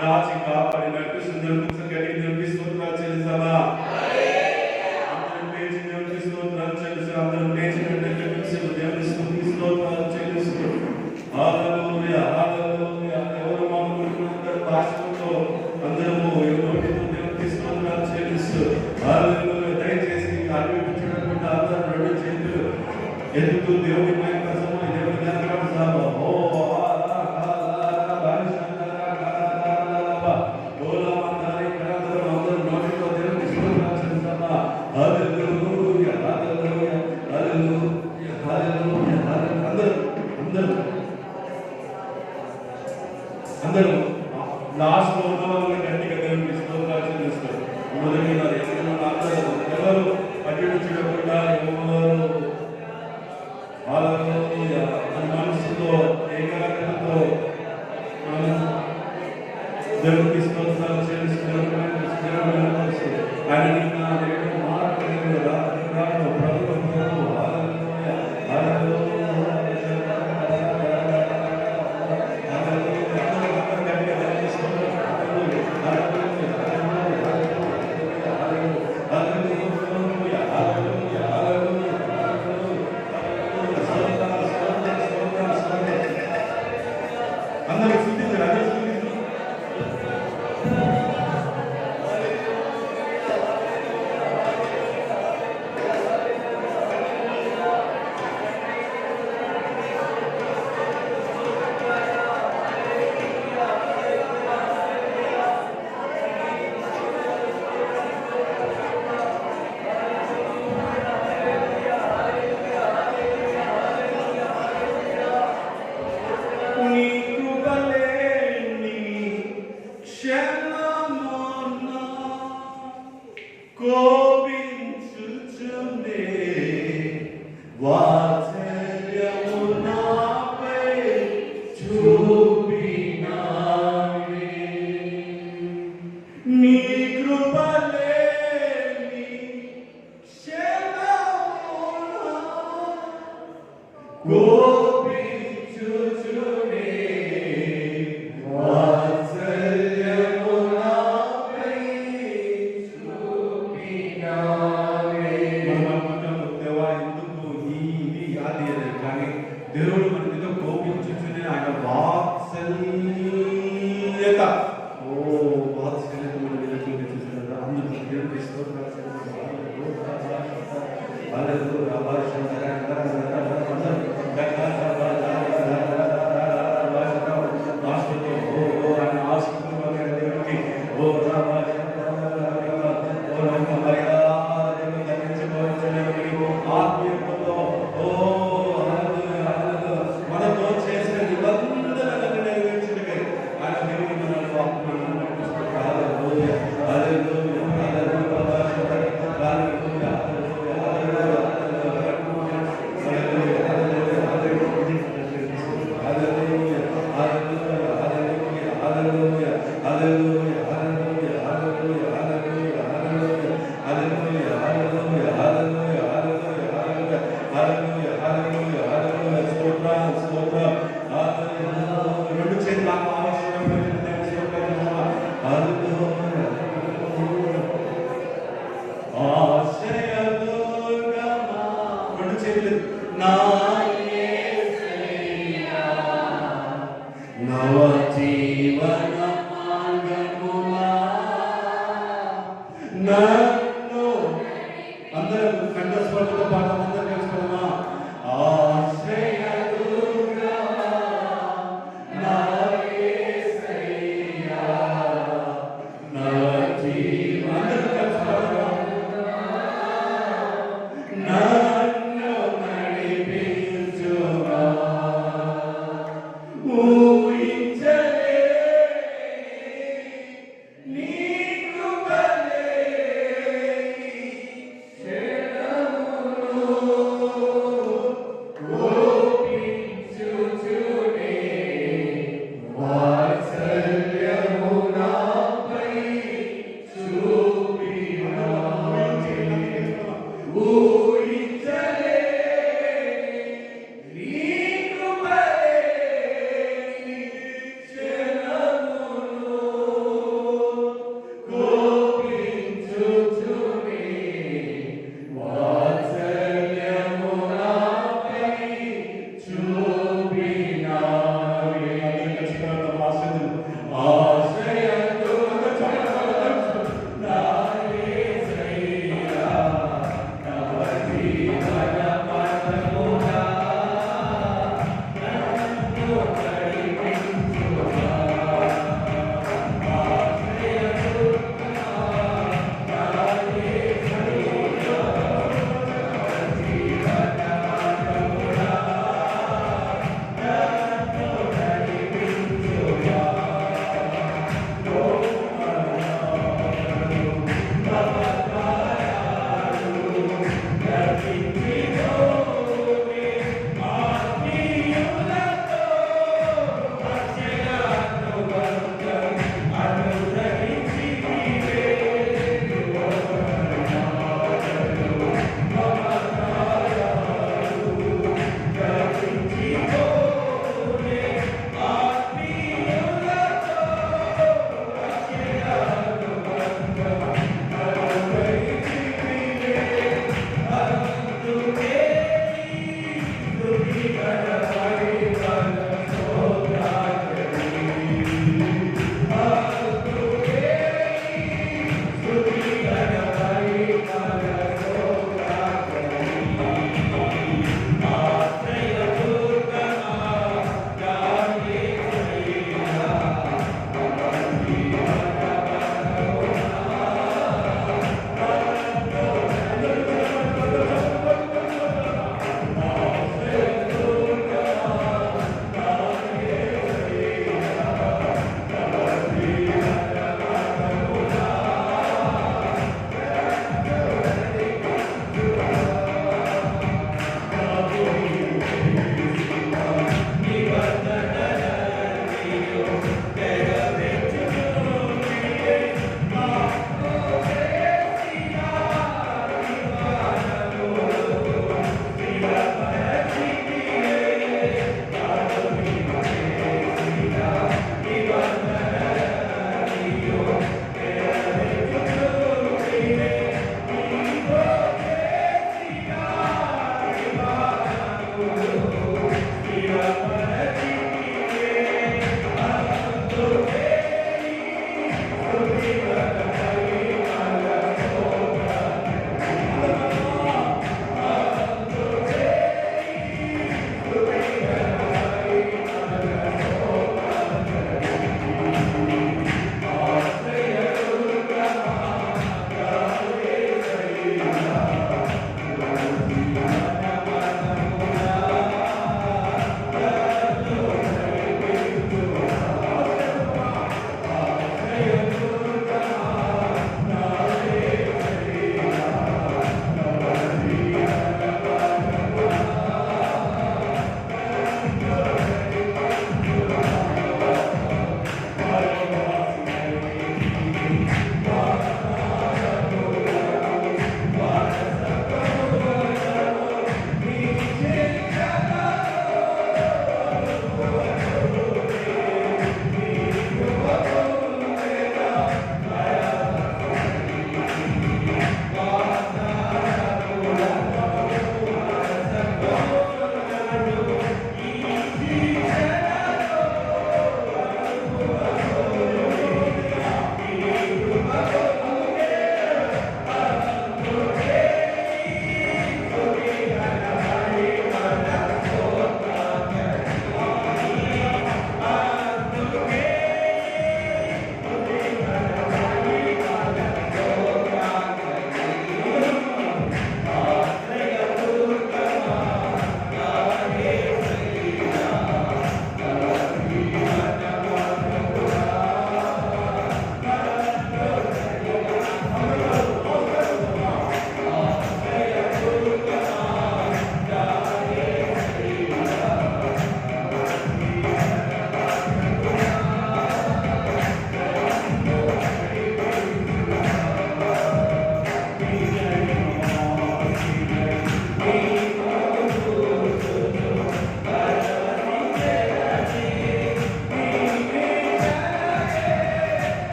కాచి కాపాడి నడిపిస్తున్న దేవునికి గట్టిగా దేవునికి స్తోత్రాలు చెల్లిస్తామా? అందరం లేచి దేవునికి స్తోత్రాలు చెల్లిస్తూ అందరం లేచినట్టు దేవునికి స్తోత్రాలు చెల్లిస్తూ హల్లెలూయా హల్లెలూయా. ఎవరు మాట్లాడుతున్నారు భాషలతో అందరము నోటితో దేవునికి స్తోత్రాలు చెల్లిస్తూ హల్లెలూయా. దయచేసి అటు చూడకుండా అందరూ రెండు చేతులు ఎత్తుతూ దేవుని మహిమ కోసము దేవుని ఘనపరుస్తాము. ఓ అందరూ లాస్ట్ లో ఉన్న వాళ్ళని గట్టిగా దేవునికి స్తోత్రాలు చెల్లిస్తారు. మొదటి ఎవరు అటు చూడకుండా ఎవరు హల్లెలూయా మన మనసుతో ఏకాగ్రతతో దేవునికి స్తోత్రాలు చెల్లిస్తున్నారు. ఆయన నిన్న నేడు మాట్లాడలేదు రాత్రి రాను ప్రభు హల్లెలూయా హల్లెలూయా. దేవుడు మన మీద కోపించుచునే ఆయన వాత్సల్యత వాత్సల్యత మన మీద చూపించుచున్నాడు. అందుకు దేవుడికి స్తోత్రాలు మనతో చేసిన నిబంధనలను నెరవేర్చుటకై ఆయన దేవుడు మనల్ని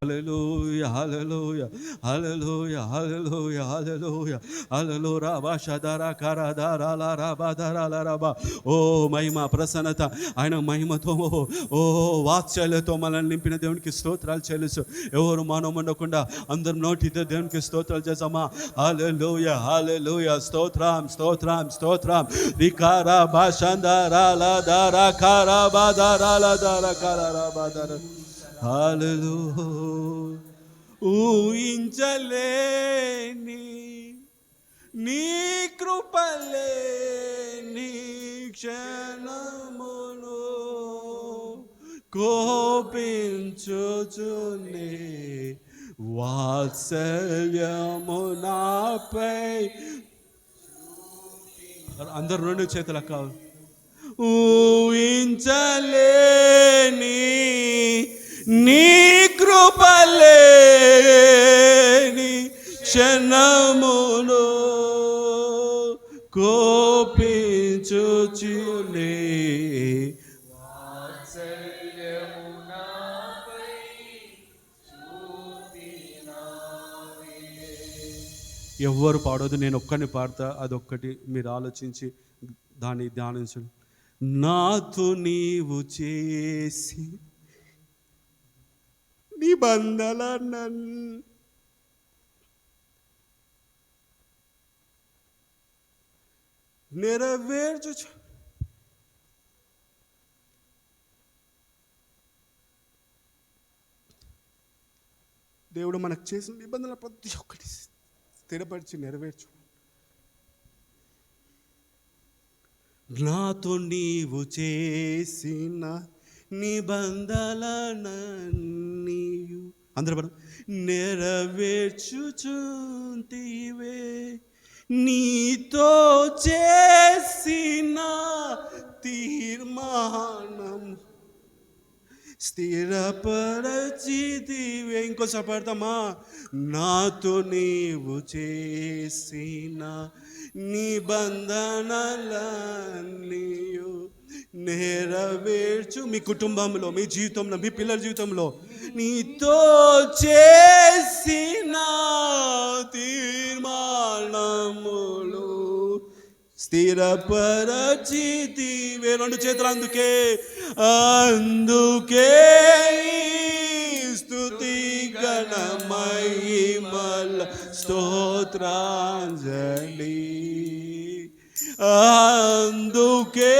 Hallelujah, hallelujah, hallelujah, hallelujah, hallelujah, hallelujah. Rabba shadara karadara la rabba dara la rabba. ఓ మహిమ ప్రసన్నత ఆయన మహిమతో ఓ వాత్సల్యతో మనల్ని నింపిన దేవునికి స్తోత్రాలు చెల్లిస్తూ ఎవరు మానవ ఉండకుండా అందరం నోటితో దేవునికి స్తోత్రాలు చేసామా. హల్లెలూయా, హల్లెలూయా, స్తోత్రం, స్తోత్రం, స్తోత్రం. రికారా బాషందరా లా దారా కారా బాదారా లా దారా కారా బాదారా. హల్లెలూయా. ఊహించలేని నీ కృపలేని క్షణమును కోపించుచునే వాత్సల్యము నాపై. అందరు రెండు చేతుల కావు. ఊహించలేని నీ కృపలేని క్షణమును కోపించుచునే ఎవ్వరు పాడోదు, నేను ఒక్కడిని పాడతా. అదొక్కటి మీరు ఆలోచించి దాన్ని ధ్యానించండి. నాతో నీవు చేసి నిబంధనలను నెరవేర్చు. దేవుడు మనకు చేసిన నిబంధనల ప్రతి ఒక్కటి స్థిరపరిచి నెరవేర్చు. నాతో నీవు చేసిన నిబంధనలన్నీయు అందరూ నెరవేర్చుచుంటివే. నీతో చేసిన తీర్మానం స్థిరపరచితివే. ఇంకోసారి పడతామా. నాతో నీవు చేసిన నిబంధనలన్నీయు నెరవేర్చు. మీ కుటుంబంలో, మీ జీవితంలో, మీ పిల్లల జీవితంలో నీతో చేసిన తీర్మానములు స్థిరపరచితివే. రెండు చేతులు. అందుకే స్తుతి గణ మహిమల స్తోత్రాంజలి. అందుకే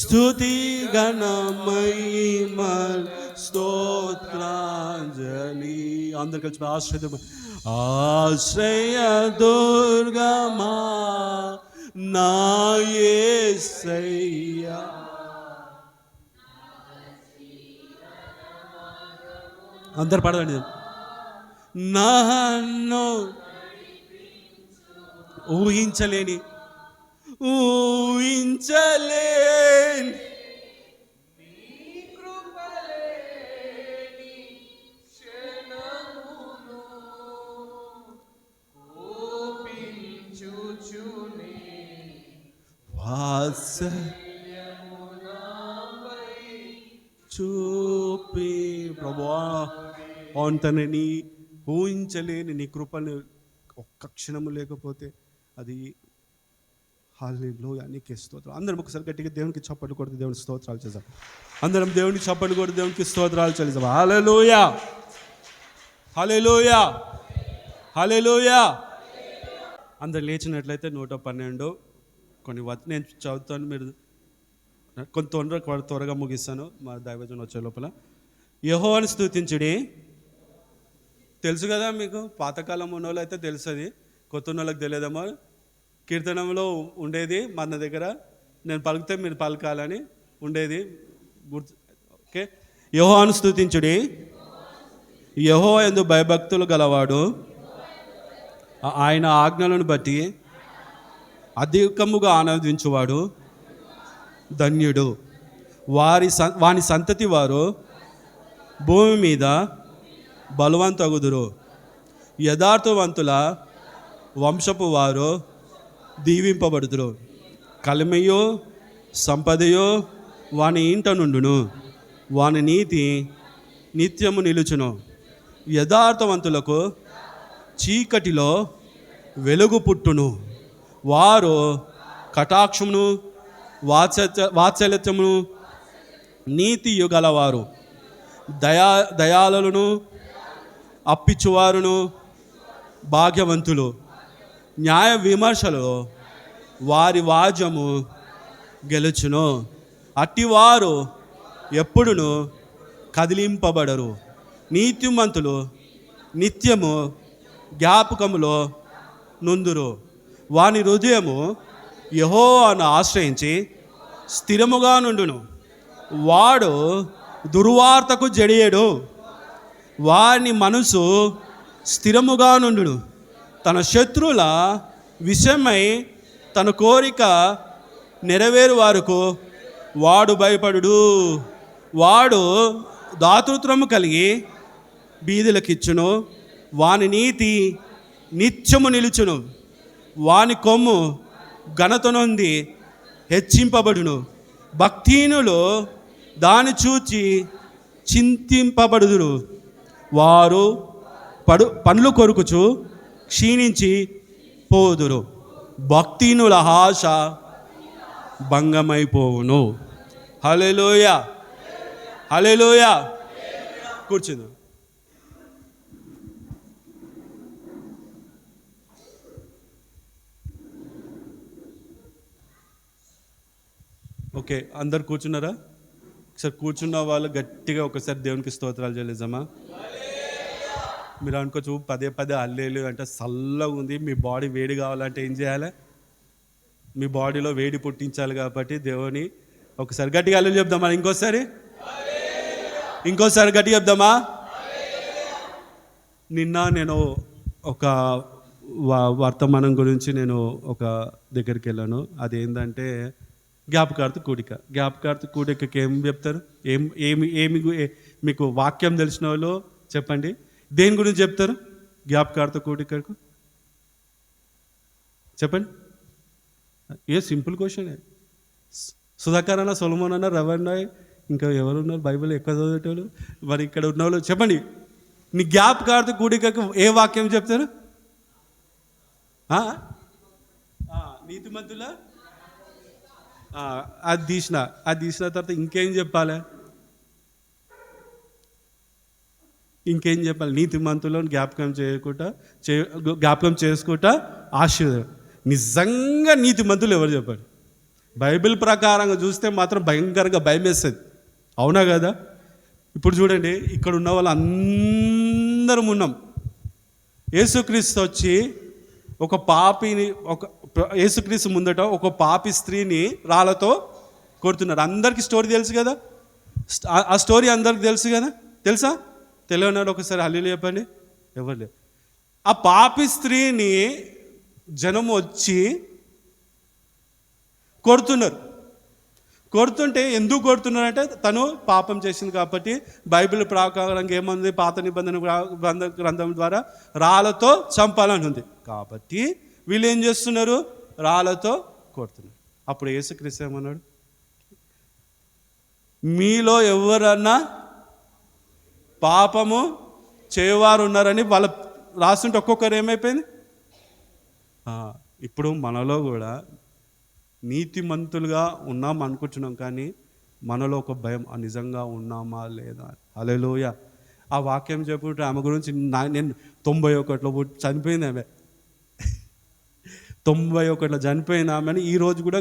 స్తుతి గణ మహిమల స్తోత్రాంజలి. అందరు కలిసి ఆశ్రయ దుర్గమా నా యేసయ్యా. అందరు పాడండి. నన్ను ఊహించలేని చూపి ప్రభువా నీ ఊహించలేని నీ కృపను ఒక్క క్షణము లేకపోతే అది హల్లెలూయా నీకే స్తోత్రం. అందరం ఒకసారి గట్టిగా దేవునికి చప్పట్లు కొడుతూ దేవుని స్తోత్రాలు చేద్దాం. అందరం దేవునికి చప్పట్లు కొడుతూ దేవునికి స్తోత్రాలు చేద్దాం. హల్లెలూయా, హల్లెలూయా, హల్లెలూయా. అందరు లేచినట్లయితే 112 కొన్ని నేను చదువుతాను, మీరు కొంత త్వరగా ముగిస్తాను మా దైవజనం వచ్చే లోపల. యెహోవాను స్తుతించుడి. తెలుసు కదా మీకు, పాతకాలం ఉన్న వాళ్ళు అయితే తెలుస్తుంది, కొత్త వాళ్ళకి తెలియదేమో. కీర్తనంలో ఉండేది మన దగ్గర, నేను పలికితే మీరు పలకాలని ఉండేది గుర్తు. ఓకే, యెహోవాను స్తుతించుడి. యెహోవా యందు భయభక్తులు గలవాడు ఆయన ఆజ్ఞలను బట్టి అధికముగా ఆనందించువాడు ధన్యుడు. వాని సంతతి వారు భూమి మీద బలవంతగుదురు. యథార్థవంతుల వంశపు వారు దీవింపబడుదురు. కలిమియో సంపదయో వాని ఇంట నుండును. వాని నీతి నిత్యము నిలుచును. యథార్థవంతులకు చీకటిలో వెలుగు పుట్టును. వారు కటాక్షమును వాత్సల్యమును నీతి గలవారు, దయాళులను అప్పిచ్చువారును భాగ్యవంతులు. న్యాయ విమర్శలో వారి వాద్యము గెలుచును. అట్టివారు ఎప్పుడును కదిలింపబడరు. నీతిమంతులు నిత్యము జ్ఞాపకములో నుందురు. వాని హృదయము యెహోవాను ఆశ్రయించి స్థిరముగా నుండును. వాడు దుర్వార్తకు జడియడు. వాని మనసు స్థిరముగా నుండును. తన శత్రువుల విషయమై తన కోరిక నెరవేరు వరకు వాడు భయపడుడు. వాడు దాతృత్వము కలిగి బీదలకిచ్చును. వాని నీతి నిత్యము నిలుచును. వాని కొమ్ము ఘనత నొంది హెచ్చింపబడును. భక్తిహీనులు దాని చూచి చింతింపబడుదురు. వారు పండ్లు కొరుకుచు క్షీణించి పోదురు. భక్తిహీనుల ఆశ భంగమైపోవును. హల్లెలూయా, హల్లెలూయా. కూర్చుంది. ఓకే, అందరు కూర్చున్నారా? ఒకసారి కూర్చున్న వాళ్ళు గట్టిగా ఒకసారి దేవునికి స్తోత్రాలు చెల్లిద్దామా? మీరు అనుకోవచ్చు పదే పదే హల్లెలూయా అంటే చల్లగా ఉంది, మీ బాడీ వేడి కావాలంటే ఏం చేయాలి? మీ బాడీలో వేడి పుట్టించాలి. కాబట్టి దేవుని ఒకసారి గట్టిగా హల్లెలూయా చెప్దామా? ఇంకోసారి గట్టిగా చెప్దామా? నిన్న నేను ఒక వర్తమానం గురించి నేను ఒక దగ్గరికి వెళ్ళాను. అదేంటంటే జ్ఞాపకార్థ కూడిక. జ్ఞాపకార్థ కూడికకి ఏం చెప్తారు? ఏమి మీకు వాక్యం తెలిసిన వాళ్ళు చెప్పండి. దేని గురించి చెప్తారు జ్ఞాపకార్థ కూడికకు? చెప్పండి. ఏ సింపుల్ క్వశ్చన్. సుధాకర్ అన్న, సొలమోన్ అన్న, రవణ, ఇంకా ఎవరున్నారు బైబిల్ ఎక్కువ చదివేటోళ్ళు? మరి ఇక్కడ ఉన్న వాళ్ళు చెప్పండి. నీ జ్ఞాపకార్థ కూడికకు ఏ వాక్యం చెప్తారు? నీతిమంతుల అది తీసిన తర్వాత ఇంకేం చెప్పాలి? నీతిమంతులను జ్ఞాపకం చేసుకుంటా ఆశీర్వాదం. నిజంగా నీతిమంతులు ఎవరు చెప్పండి? బైబిల్ ప్రకారంగా చూస్తే మాత్రం భయంకరంగా భయం వేస్తుంది. అవునా కదా? ఇప్పుడు చూడండి, ఇక్కడ ఉన్న వాళ్ళు అందరం ఉన్నాం. యేసుక్రీస్తు వచ్చి ఒక పాపిని, యేసుక్రీస్తు ముందట ఒక పాపి స్త్రీని రాళ్ళతో కొడుతున్నారు. అందరికీ స్టోరీ తెలుసు కదా? ఆ స్టోరీ అందరికి తెలుసు కదా? తెలుసా? తెలియనాడు ఒకసారి హల్లెలూయా చెప్పండి. ఎవరు లేదు. ఆ పాపి స్త్రీని జనం వచ్చి కొడుతుంటే ఎందుకు కొడుతున్నారంటే తను పాపం చేసింది కాబట్టి. బైబిల్ ప్రకారంగా ఏముంది? పాత నిబంధన గ్రంథం ద్వారా రాళ్ళతో చంపాలని ఉంది కాబట్టి వీళ్ళు ఏం చేస్తున్నారు? రాళ్ళతో కొడుతున్నారు. అప్పుడు యేసుక్రీస్తు ఏమన్నాడు? మీలో ఎవరన్నా పాపము చేయవారు ఉన్నారని వాళ్ళ రాస్తుంటే ఒక్కొక్కరు ఏమైపోయింది? ఇప్పుడు మనలో కూడా నీతిమంతులుగా ఉన్నాం అనుకుంటున్నాం, కానీ మనలో ఒక భయం, నిజంగా ఉన్నామా లేదా? హల్లెలూయా. ఆ వాక్యం చెప్పుకుంటే ఆమె గురించి నేను 91లో చనిపోయింది. ఆమె 91లో చనిపోయిన ఆమెని ఈరోజు కూడా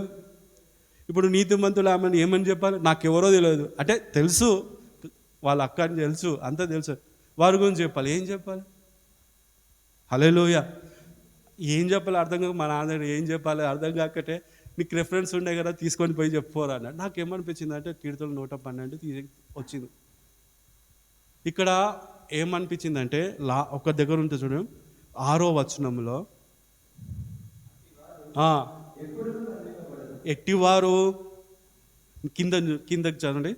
ఇప్పుడు నీతిమంతులు ఆమెను ఏమని చెప్పాలి? నాకెవరో తెలియదు అంటే తెలుసు, వాళ్ళ అక్క అని తెలుసు, అంతా తెలుసు. వారి గురించి చెప్పాలి. ఏం చెప్పాలి? హల్లెలూయా. ఏం చెప్పాలి అర్థం కాక మా నాన్న ఏం చెప్పాలి అర్థం కాకటే నీకు రెఫరెన్స్ ఉండే కదా తీసుకొని పోయి చెప్పుకోరా అన్నాడు. నాకేమనిపించింది అంటే కీర్తనలు 112 వచ్చింది. ఇక్కడ ఏమనిపించిందంటే ఒక దగ్గర ఉంటే చూడండి, 6వ వచనంలో ఎట్టివారు కిందకి చదవండి.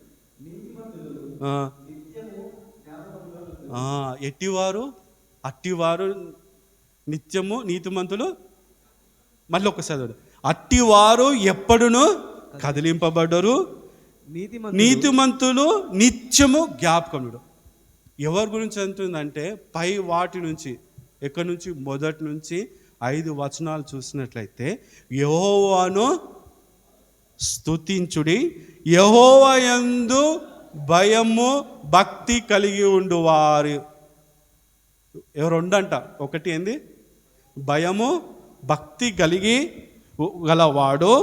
అట్టివారు నిత్యము నీతిమంతులు. మళ్ళీ ఒకసారి అట్టివారు ఎప్పుడును కదిలింపబడ్డరు. నీతిమంతులు నిత్యము జ్ఞాపకముడు. ఎవరి గురించి అంటుందంటే పై వాటి నుంచి, ఎక్కడి నుంచి, మొదటి నుంచి 5 వచనాలు చూసినట్లయితే యెహోవాను స్తుతించుడి, యెహోవా యందు భయము భక్తి కలిగి ఉండువారు. ఎవరు ఉండంట, ఒకటి ఏంది, భయము భక్తి కలిగి గలవాడు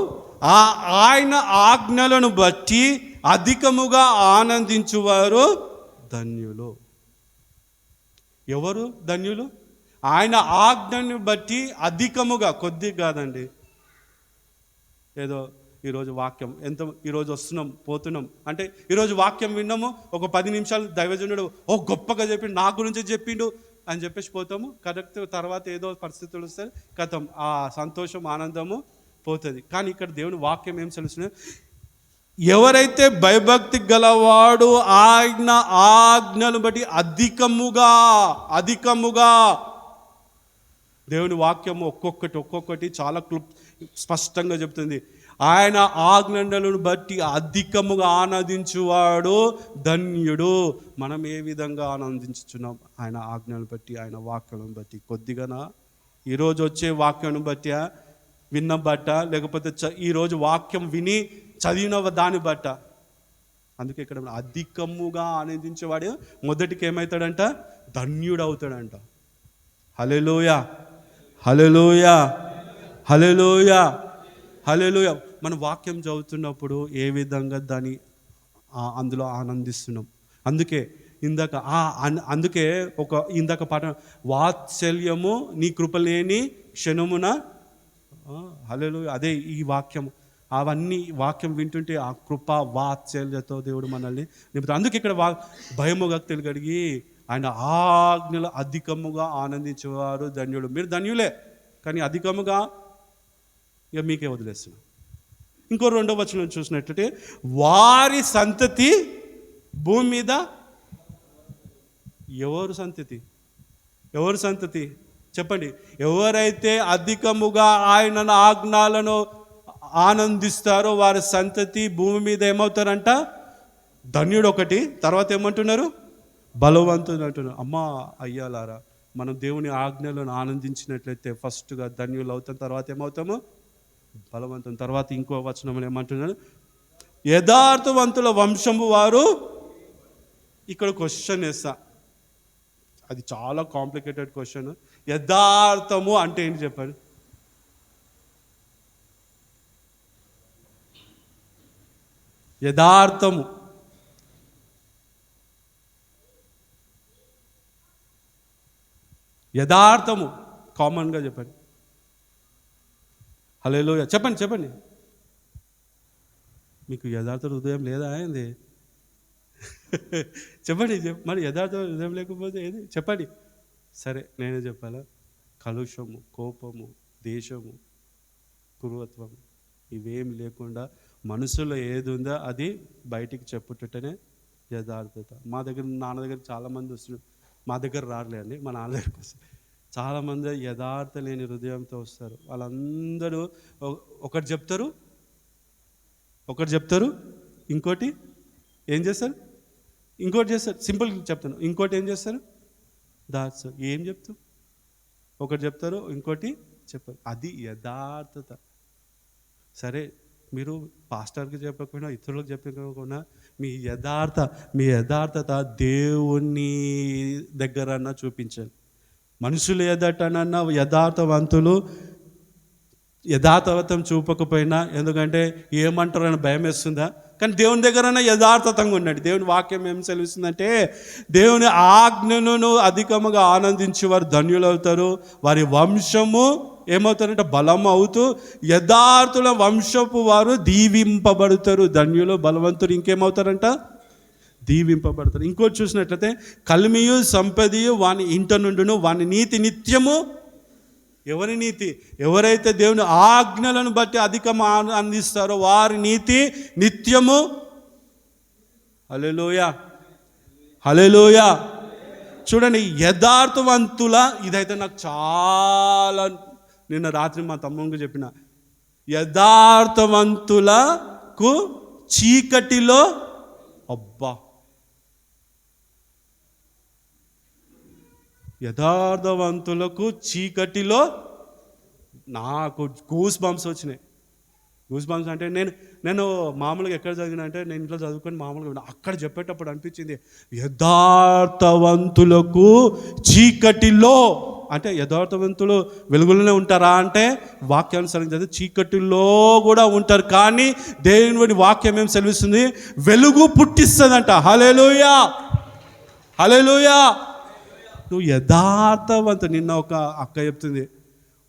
ఆయన ఆజ్ఞలను బట్టి అధికముగా ఆనందించువారు ధన్యులు. ఎవరు ధన్యులు? ఆయన ఆజ్ఞను బట్టి అధికముగా, కొద్ది కాదండి. ఏదో ఈరోజు వాక్యం ఎంత, ఈరోజు వస్తున్నాం పోతున్నాం అంటే ఈరోజు వాక్యం విన్నాము, ఒక 10 నిమిషాలు దైవజనుడు గొప్పగా చెప్పిండు, నా గురించి చెప్పిండు అని చెప్పేసి పోతాము. కరెక్ట్, తర్వాత ఏదో పరిస్థితులు వస్తాయి, కథం, ఆ సంతోషం ఆనందము పోతుంది. కానీ ఇక్కడ దేవుని వాక్యం ఏం తెలుస్తుంది, ఎవరైతే భయభక్తి గలవాడు ఆజ్ఞను బట్టి అధికముగా దేవుని వాక్యము ఒక్కొక్కటి చాలా స్పష్టంగా చెప్తుంది. ఆయన ఆజ్ఞలను బట్టి అధికముగా ఆనందించువాడు ధన్యుడు. మనం ఏ విధంగా ఆనందించుచున్నాం? ఆయన ఆజ్ఞలను బట్టి, ఆయన వాక్యాలను బట్టి. కొద్దిగానా ఈరోజు వచ్చే వాక్యాన్ని బట్టి, విన్న బట్ట, లేకపోతే ఈరోజు వాక్యం విని చదివిన దాన్ని బట్ట? అందుకే ఇక్కడ అధికముగా ఆనందించేవాడు మొదటికి ఏమవుతాడంట? ధన్యుడు అవుతాడంట. హల్లెలూయా, హల్లెలూయా, హల్లెలూయా, హల్లెలూయా. మన వాక్యం చదువుతున్నప్పుడు ఏ విధంగా దాన్ని అందులో ఆనందిస్తున్నాం. అందుకే ఇందాక పాట, వాత్సల్యము నీ కృపలేని క్షణమున. హల్లెలూయా. అదే ఈ వాక్యం, అవన్నీ వాక్యం వింటుంటే ఆ కృప వాత్సల్యతో దేవుడు మనల్ని నింపుతాడు. అందుకే ఇక్కడ భయము భక్తులు కలిగి ఆయన ఆజ్ఞలు అధికముగా ఆనందించేవారు ధన్యుడు. మీరు ధన్యులే, కానీ అధికముగా ఇక మీకే వదిలేస్తున్నాం. ఇంకో 2వ వచనం చూసినట్లయితే, వారి సంతతి భూమి మీద. ఎవరు సంతతి చెప్పండి? ఎవరైతే అధికముగా ఆయన ఆజ్ఞలను ఆనందిస్తారో వారి సంతతి భూమి మీద ఏమవుతారంట? ధన్యుడు ఒకటి, తర్వాత ఏమంటున్నారు? బలవంతుడు అంటున్నారు. అమ్మా అయ్యాలారా, మనం దేవుని ఆజ్ఞలను ఆనందించినట్లయితే ఫస్ట్గా ధన్యులు అవుతాం, తర్వాత ఏమవుతాము? బలవంతం. తర్వాత ఇంకో వచనంలో ఏమంటున్నారు? యథార్థవంతుల వంశము వారు. ఇక్కడ క్వశ్చన్ వేస్తా, అది చాలా కాంప్లికేటెడ్ క్వశ్చన్. యథార్థము అంటే ఏంటి చెప్పండి? యథార్థము కామన్గా చెప్పండి. హల్లెలూయా. చెప్పండి. మీకు యథార్థ హృదయం లేదా ఏంది? చెప్పండి. మరి యథార్థ హృదయం లేకపోతే ఏది? చెప్పండి. సరే, నేనే చెప్పాలా? కలుషము, కోపము, దేశము, క్రూరత్వం ఇవేం లేకుండా మనసులో ఏది ఉందో అది బయటికి చెప్పుటనే యథార్థత. నాన్న దగ్గర చాలామంది వస్తున్నారు, మా దగ్గర రారులేండి, మా నాన్న దగ్గరికి వస్తారు. చాలామంది యథార్థ లేని హృదయంతో వస్తారు. వాళ్ళందరూ ఒకటి చెప్తారు, ఇంకోటి ఏం చేస్తారు? ఇంకోటి చేస్తారు. సింపుల్ చెప్తాను, ఇంకోటి ఏం చేస్తారు? ఏం చెప్తారు? ఒకటి చెప్తారు, ఇంకోటి చెప్పారు. అది యథార్థత. సరే, మీరు పాస్టర్కి చెప్పకపోయినా, ఇతరులకు చెప్పకపోయినా, మీ యథార్థత దేవుని దగ్గరన్నా చూపించండి. మనుషులు ఎదటనన్నా యథార్థవంతులు యథార్థవం చూపకపోయినా, ఎందుకంటే ఏమంటారని భయం వేస్తుందా? కానీ దేవుని దగ్గరన్నా యథార్థతంగా ఉండండి. దేవుని వాక్యం ఏం సెలవిస్తుందంటే, దేవుని ఆజ్ఞను అధికముగా ఆనందించి వారు ధన్యులవుతారు, వారి వంశము ఏమవుతారంటే బలం అవుతూ, యథార్థుల వంశపు వారు దీవింపబడతారు. ధన్యులు, బలవంతులు ఇంకేమవుతారంట? దీవింపబడతారు. ఇంకోటి చూసినట్లయితే, కలిమియు సంపదియు వాని ఇంట నుండును, వాని నీతి నిత్యము. ఎవరి నీతి? ఎవరైతే దేవుని ఆజ్ఞలను బట్టి అధికము ఆనందిస్తారో వారి నీతి నిత్యము. హల్లెలూయా, హల్లెలూయా. చూడండి, యథార్థవంతుల, ఇదైతే నాకు చాలా, నిన్న రాత్రి మా తమ్మునికి చెప్పిన, యథార్థవంతులకు చీకటిలో, అబ్బా, యథార్థవంతులకు చీకటిలో, నాకు గూస్ బంప్స్ వచ్చినాయి. గూస్ బంప్స్ అంటే నేను మామూలుగా ఎక్కడ చదివినా అంటే, నేను ఇంట్లో చదువుకొని మామూలుగా అక్కడ చెప్పేటప్పుడు అనిపించింది, యథార్థవంతులకు చీకటిలో అంటే యథార్థవంతులు వెలుగులోనే ఉంటారా అంటే, వాక్యానుసారంగా చదివి చీకటిలో కూడా ఉంటారు. కానీ దేవుని వాక్యం ఏం సెలవిస్తుంది? వెలుగు పుట్టిస్తుందంట. హల్లెలూయా, హల్లెలూయా. నువ్వు యథార్థవంతుడు. నిన్న ఒక అక్క చెప్తుంది,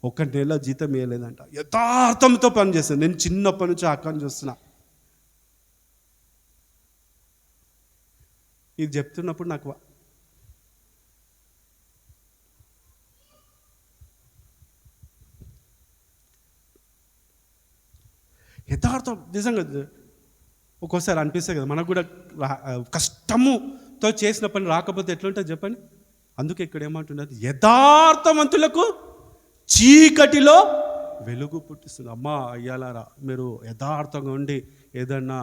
1 నెల జీతం ఇవ్వలేదంట, యథార్థంతో పని చేస్తాను. నేను చిన్నప్పటి నుంచి ఆ అక్కని చూస్తున్నా. ఇది చెప్తున్నప్పుడు నాకు యథార్థం నిజంగా ఒక్కోసారి అనిపిస్తుంది కదా, మనకు కూడా కష్టముతో చేసిన పని రాకపోతే ఎట్లుంటుంది చెప్పండి. అందుకే ఇక్కడ ఏమంటున్నది, యథార్థవంతులకు చీకటిలో వెలుగు పుట్టిస్తుంది. అమ్మా అయ్యాలారా, మీరు యథార్థంగా ఉండి ఏదన్నా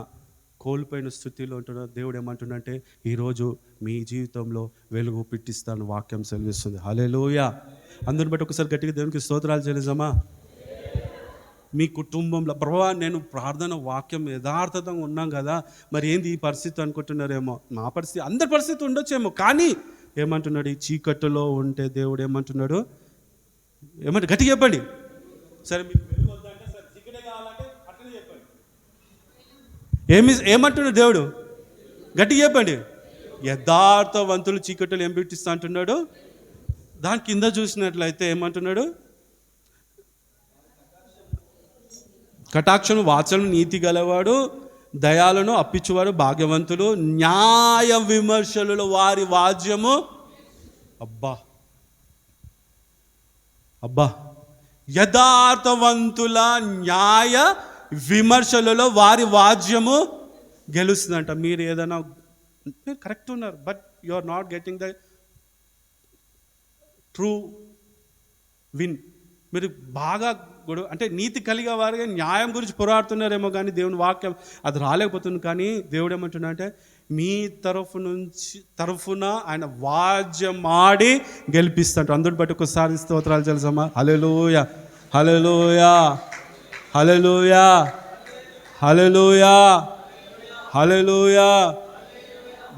కోల్పోయిన స్థితిలో ఉంటున్నారు. దేవుడు ఏమంటుండంటే, ఈరోజు మీ జీవితంలో వెలుగు పుట్టిస్తాను వాక్యం సెలవిస్తుంది. హల్లెలూయా. అందరిని బట్టి ఒకసారి గట్టిగా దేవునికి స్తోత్రాలు చెల్లిద్దామా. మీ కుటుంబంలో ప్రభా, నేను ప్రార్థన వాక్యం యథార్థంగా ఉన్నాం కదా, మరి ఏంది ఈ పరిస్థితి అనుకుంటున్నారేమో. నా పరిస్థితి, అందరి పరిస్థితి ఉండొచ్చేమో, కానీ ఏమంటున్నాడు, ఈ చీకటిలో ఉంటే దేవుడు ఏమంటున్నాడు, ఏమంటే గట్టిగా చెప్పండి. సరే మీకు వెలుగు వద్దంటే, సరే చీకటే కావాలంటే అట్లనే చెప్పండి. ఏమంటున్నాడు దేవుడు? గట్టిగా చెప్పండి. యథార్థవంతులు చీకటిలో ఏం పెట్టిస్తా అంటున్నాడు? దాని కింద చూసినట్లయితే ఏమంటున్నాడు? కటాక్షను, వాత్సల్యం, నీతి గలవాడు, దయాలను అప్పించువాడు భాగ్యవంతులు, న్యాయ విమర్శలలో వారి వాద్యము. అబ్బా అబ్బా, యథార్థవంతుల న్యాయ విమర్శలలో వారి వాద్యము గెలుస్తుందంట. మీరు ఏదైనా కరెక్ట్ ఉన్నారు, but you are not getting the true win. మీరు బాగా అంటే నీతి కలిగే వారిగా న్యాయం గురించి పోరాడుతున్నారేమో, కానీ దేవుని వాక్యం అది రాలేకపోతుంది. కానీ దేవుడు ఏమంటున్నా అంటే, మీ తరఫున ఆయన వాద్యం ఆడి గెలిపిస్తాడు. అందరిని బట్టి ఒకసారి స్తోత్రాలు తెలుసమ్మా. హల్లెలూయా, హల్లెలూయా, హల్లెలూయా, హల్లెలూయా, హల్లెలూయా.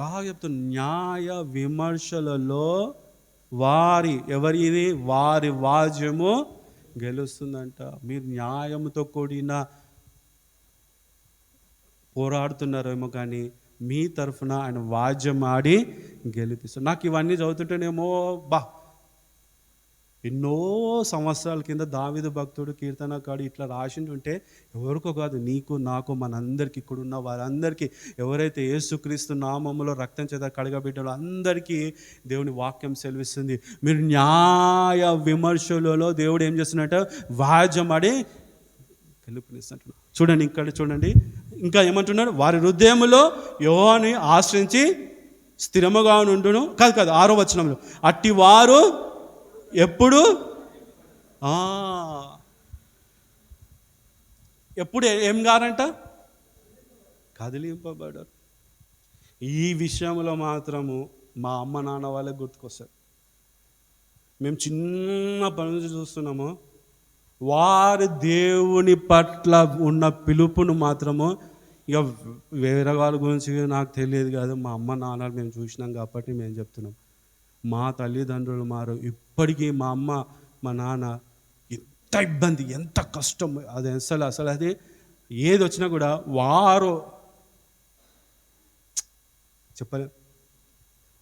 బాగా చెప్తున్నా, న్యాయ విమర్శలలో ఎవరిది వారి వాద్యము గెలుస్తుందంట. మీరు న్యాయంతో కూడిన పోరాడుతున్నారేమో, కానీ మీ తరఫున ఆయన వాద్యం ఆడి గెలిపిస్తారు. నాకు ఇవన్నీ చదువుతుంటేనేమో ఎన్నో సంవత్సరాల కింద దావీదు భక్తుడు కీర్తనకాడు ఇట్లా రాసింటుంటే, ఎవరికో కాదు, నీకు నాకు మనందరికీ, ఇక్కడున్న వారందరికీ, ఎవరైతే యేసుక్రీస్తు నామములో రక్తం చేత కడగబెట్టాలో అందరికీ దేవుని వాక్యం సెలవిస్తుంది. మీరు న్యాయ విమర్శలలో దేవుడు ఏం చేస్తున్నట్టు వాద్యం ఆడి గెలుపునిస్తున్నట్టు. చూడండి, ఇక్కడ చూడండి, ఇంకా ఏమంటున్నాడు? వారి హృదయములో యెహోవాని ఆశ్రయించి స్థిరముగా ఉండును. కాదు 6వ వచనంలో, అట్టి వారు ఎప్పుడు ఏం గారంట? కదిలింపబడారు. ఈ విషయంలో మాత్రము మా అమ్మ నాన్న వాళ్ళే గుర్తుకొస్తారు. మేము చిన్న పని నుంచి చూస్తున్నాము, వారి దేవుని పట్ల ఉన్న పిలుపును మాత్రము, ఇక వేరే వాళ్ళ గురించి నాకు తెలియదు కాదు, మా అమ్మ నాన్నలు మేము చూసినాం కాబట్టి మేము చెప్తున్నాం. మా తల్లిదండ్రులు మారు ఇప్పటికీ, మా అమ్మ మా నాన్న ఎంత ఇబ్బంది, ఎంత కష్టం, అది అసలు అది ఏది వచ్చినా కూడా వారు చెప్పలేదు,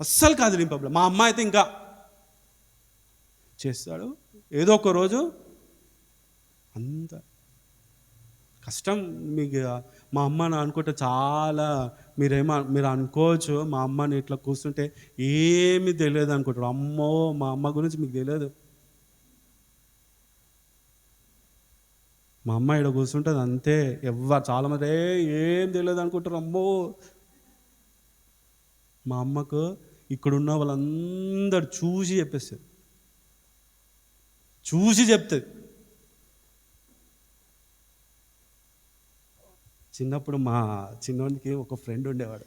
అస్సలు కదిలింపబడ. మా అమ్మ అయితే ఇంకా చేస్తాడు, ఏదో ఒక రోజు అంత కష్టం. మీకు మా అమ్మని అనుకుంటే చాలా మీరు అనుకోవచ్చు, మా అమ్మని ఇట్లా కూర్చుంటే ఏమీ తెలియదు అనుకుంటారు. అమ్మో, మా అమ్మ గురించి మీకు తెలియదు. మా అమ్మ ఇక్కడ కూర్చుంటుంది అంతే. చాలామంది ఏం తెలియదు అనుకుంటారు. అమ్మో, మా అమ్మకు ఇక్కడున్న వాళ్ళందరూ చూసి చెప్పేస్తారు, చూసి చెప్తుంది. చిన్నప్పుడు మా చిన్నోడికి ఒక ఫ్రెండ్ ఉండేవాడు,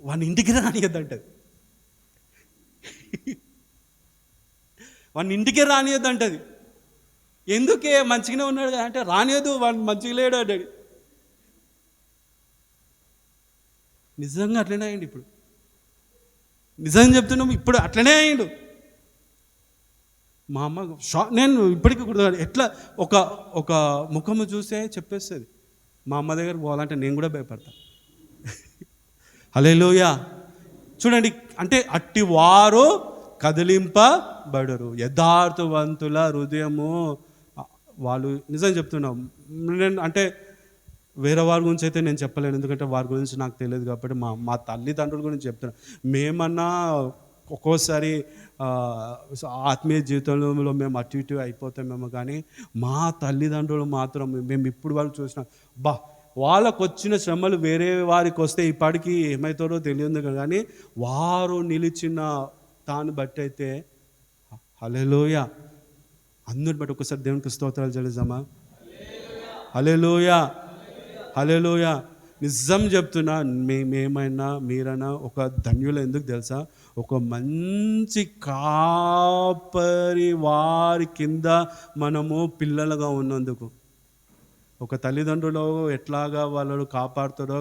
వాడిని ఇంటికి రానియద్దంటది. వాడిని ఇంటికే రానియద్దంటది. ఎందుకే మంచిగానే ఉన్నాడు కదా అంటే రానియద్దు, వాడు మంచిగా లేడు అంటాడు. నిజంగా అట్లనే అయ్యిండు. ఇప్పుడు నిజంగా చెప్తున్నాము, ఇప్పుడు అట్లనే అయ్యిండు. మా అమ్మ నేను ఇప్పటికీ కూడా ఎట్లా ఒక ముఖము చూస్తే చెప్పేస్తుంది. మా అమ్మ దగ్గర పోవాలంటే నేను కూడా భయపడతా. హల్లెలూయా. చూడండి, అంటే అట్టి వారు కదిలింపబడరు. యథార్థవంతుల హృదయము వాళ్ళు. నిజం చెప్తున్నాం. నేను అంటే వేరే వారి గురించి అయితే నేను చెప్పలేను, ఎందుకంటే వారి గురించి నాకు తెలియదు కాబట్టి. మా తల్లిదండ్రుల గురించి చెప్తున్నాను. మేమన్నా ఒక్కోసారి ఆత్మీయ జీవితంలో మేము అటు ఇటు అయిపోతామేమో, కానీ మా తల్లిదండ్రులు మాత్రం మేము ఇప్పుడు వాళ్ళు చూసిన వాళ్ళకు వచ్చిన శ్రమలు వేరే వారికి వస్తే ఇప్పటికీ ఏమవుతారో తెలియదు, కానీ వారు నిలిచిన దాన్ని బట్టి అయితే హల్లెలూయా. అందరిని బట్టి ఒకసారి దేవునికి స్తోత్రాలు చెల్లిద్దామా? హల్లెలూయా, హల్లెలూయా. నిజం చెప్తున్నా, మేమైనా మీరైనా ఒక ధన్యులు. ఎందుకు తెలుసా? ఒక మంచి కాపరి వారి కింద మనము పిల్లలుగా ఉన్నందుకు. ఒక తల్లిదండ్రులు ఎట్లాగా వాళ్ళు కాపాడుతారో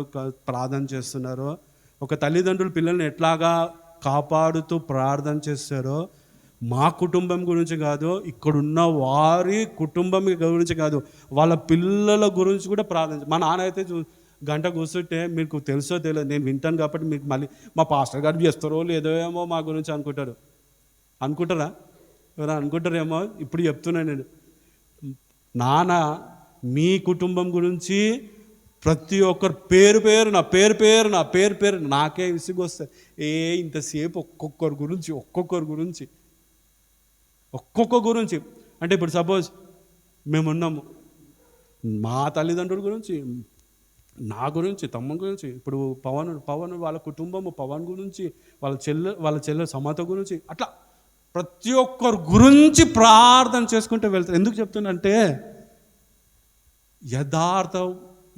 ప్రార్థన చేస్తున్నారో, ఒక తల్లిదండ్రులు పిల్లల్ని ఎట్లాగా కాపాడుతూ ప్రార్థన చేస్తారో, మా కుటుంబం గురించి కాదు, ఇక్కడున్న వారి కుటుంబం గురించి కాదు, వాళ్ళ పిల్లల గురించి కూడా ప్రార్థన. మా నాన్న అయితే గంట కూర్చుంటే మీకు తెలుసో తెలియదు, నేను వింటాను కాబట్టి మీకు మళ్ళీ మా పాస్టర్ గారు చేస్తారో లేదో ఏమో మా గురించి అనుకుంటారా? ఎవరైనా అనుకుంటారేమో. ఇప్పుడు చెప్తున్నాను నేను, నాన్న మీ కుటుంబం గురించి ప్రతి ఒక్కరు పేరు పేరు నాకే విసుగు వస్తాయి. ఇంతసేపు ఒక్కొక్కరి గురించి అంటే ఇప్పుడు సపోజ్ మేమున్నాము, మా తల్లిదండ్రుల గురించి, నా గురించి, తమ్ముని గురించి, ఇప్పుడు పవన్ వాళ్ళ కుటుంబము, పవన్ గురించి, వాళ్ళ చెల్లె సమత గురించి, అట్లా ప్రతి ఒక్కరి గురించి ప్రార్థన చేసుకుంటూ వెళ్తారు. ఎందుకు చెప్తున్నా అంటే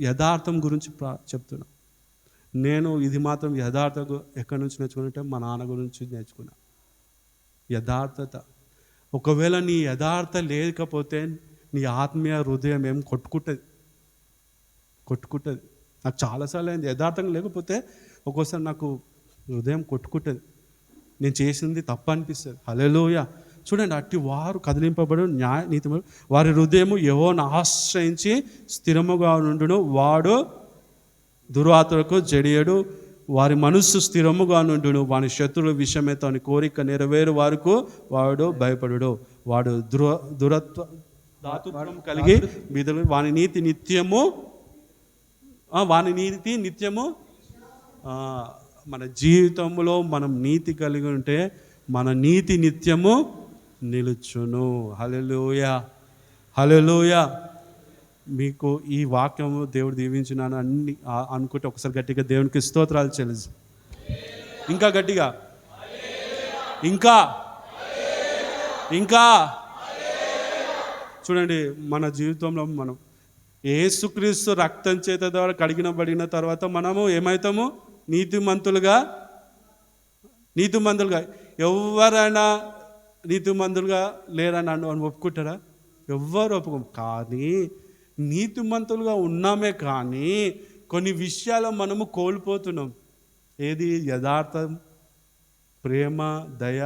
యథార్థం గురించి చెప్తున్నా. నేను ఇది మాత్రం యథార్థం ఎక్కడి నుంచి నేర్చుకున్నానంటే మా నాన్న గురించి నేర్చుకున్నా. యథార్థత. ఒకవేళ నీ యథార్థ లేకపోతే నీ ఆత్మీయ హృదయం ఏం కొట్టుకుంటుంది. నాకు చాలాసార్లు అయింది. యథార్థంగా లేకపోతే ఒక్కోసారి నాకు హృదయం కొట్టుకుంటుంది, నేను చేసింది తప్పు అనిపిస్తుంది. హల్లెలూయా. చూడండి, అట్టి వారు కదిలింపబడు నీతి వారి హృదయము యెహోవాను ఆశ్రయించి స్థిరముగా నుండును, వాడు దురాత్మలకు జడియడు. వారి మనస్సు స్థిరముగా నుండును, వాని శత్రువుల విషయమే తన కోరిక నెరవేరు వరకు వాడు భయపడు. వాడు దాతృత్వం కలిగి బీదలు. వాని నీతి నిత్యము. మన జీవితంలో మనం నీతి కలిగి ఉంటే మన నీతి నిత్యము నిలుచును. హల్లెలూయా, హల్లెలూయా. మీకు ఈ వాక్యము దేవుడు దీవించినాను అన్ని అనుకుంటే ఒకసారి గట్టిగా దేవునికి స్తోత్రాలు చెల్లించు. ఇంకా గట్టిగా, ఇంకా చూడండి, మన జీవితంలో మనం యేసుక్రీస్తు రక్తం చేత ద్వారా కడిగినబడిన తర్వాత మనము ఏమవుతాము? నీతిమంతులుగా. ఎవరైనా నీతిమంతులుగా లేరని ఒప్పుకుంటారా? ఎవ్వరు ఒప్పుకోం. కానీ నీతిమంతులుగా ఉన్నామే, కానీ కొన్ని విషయాలు మనము కోల్పోతున్నాం. ఏది? యథార్థం, ప్రేమ, దయ,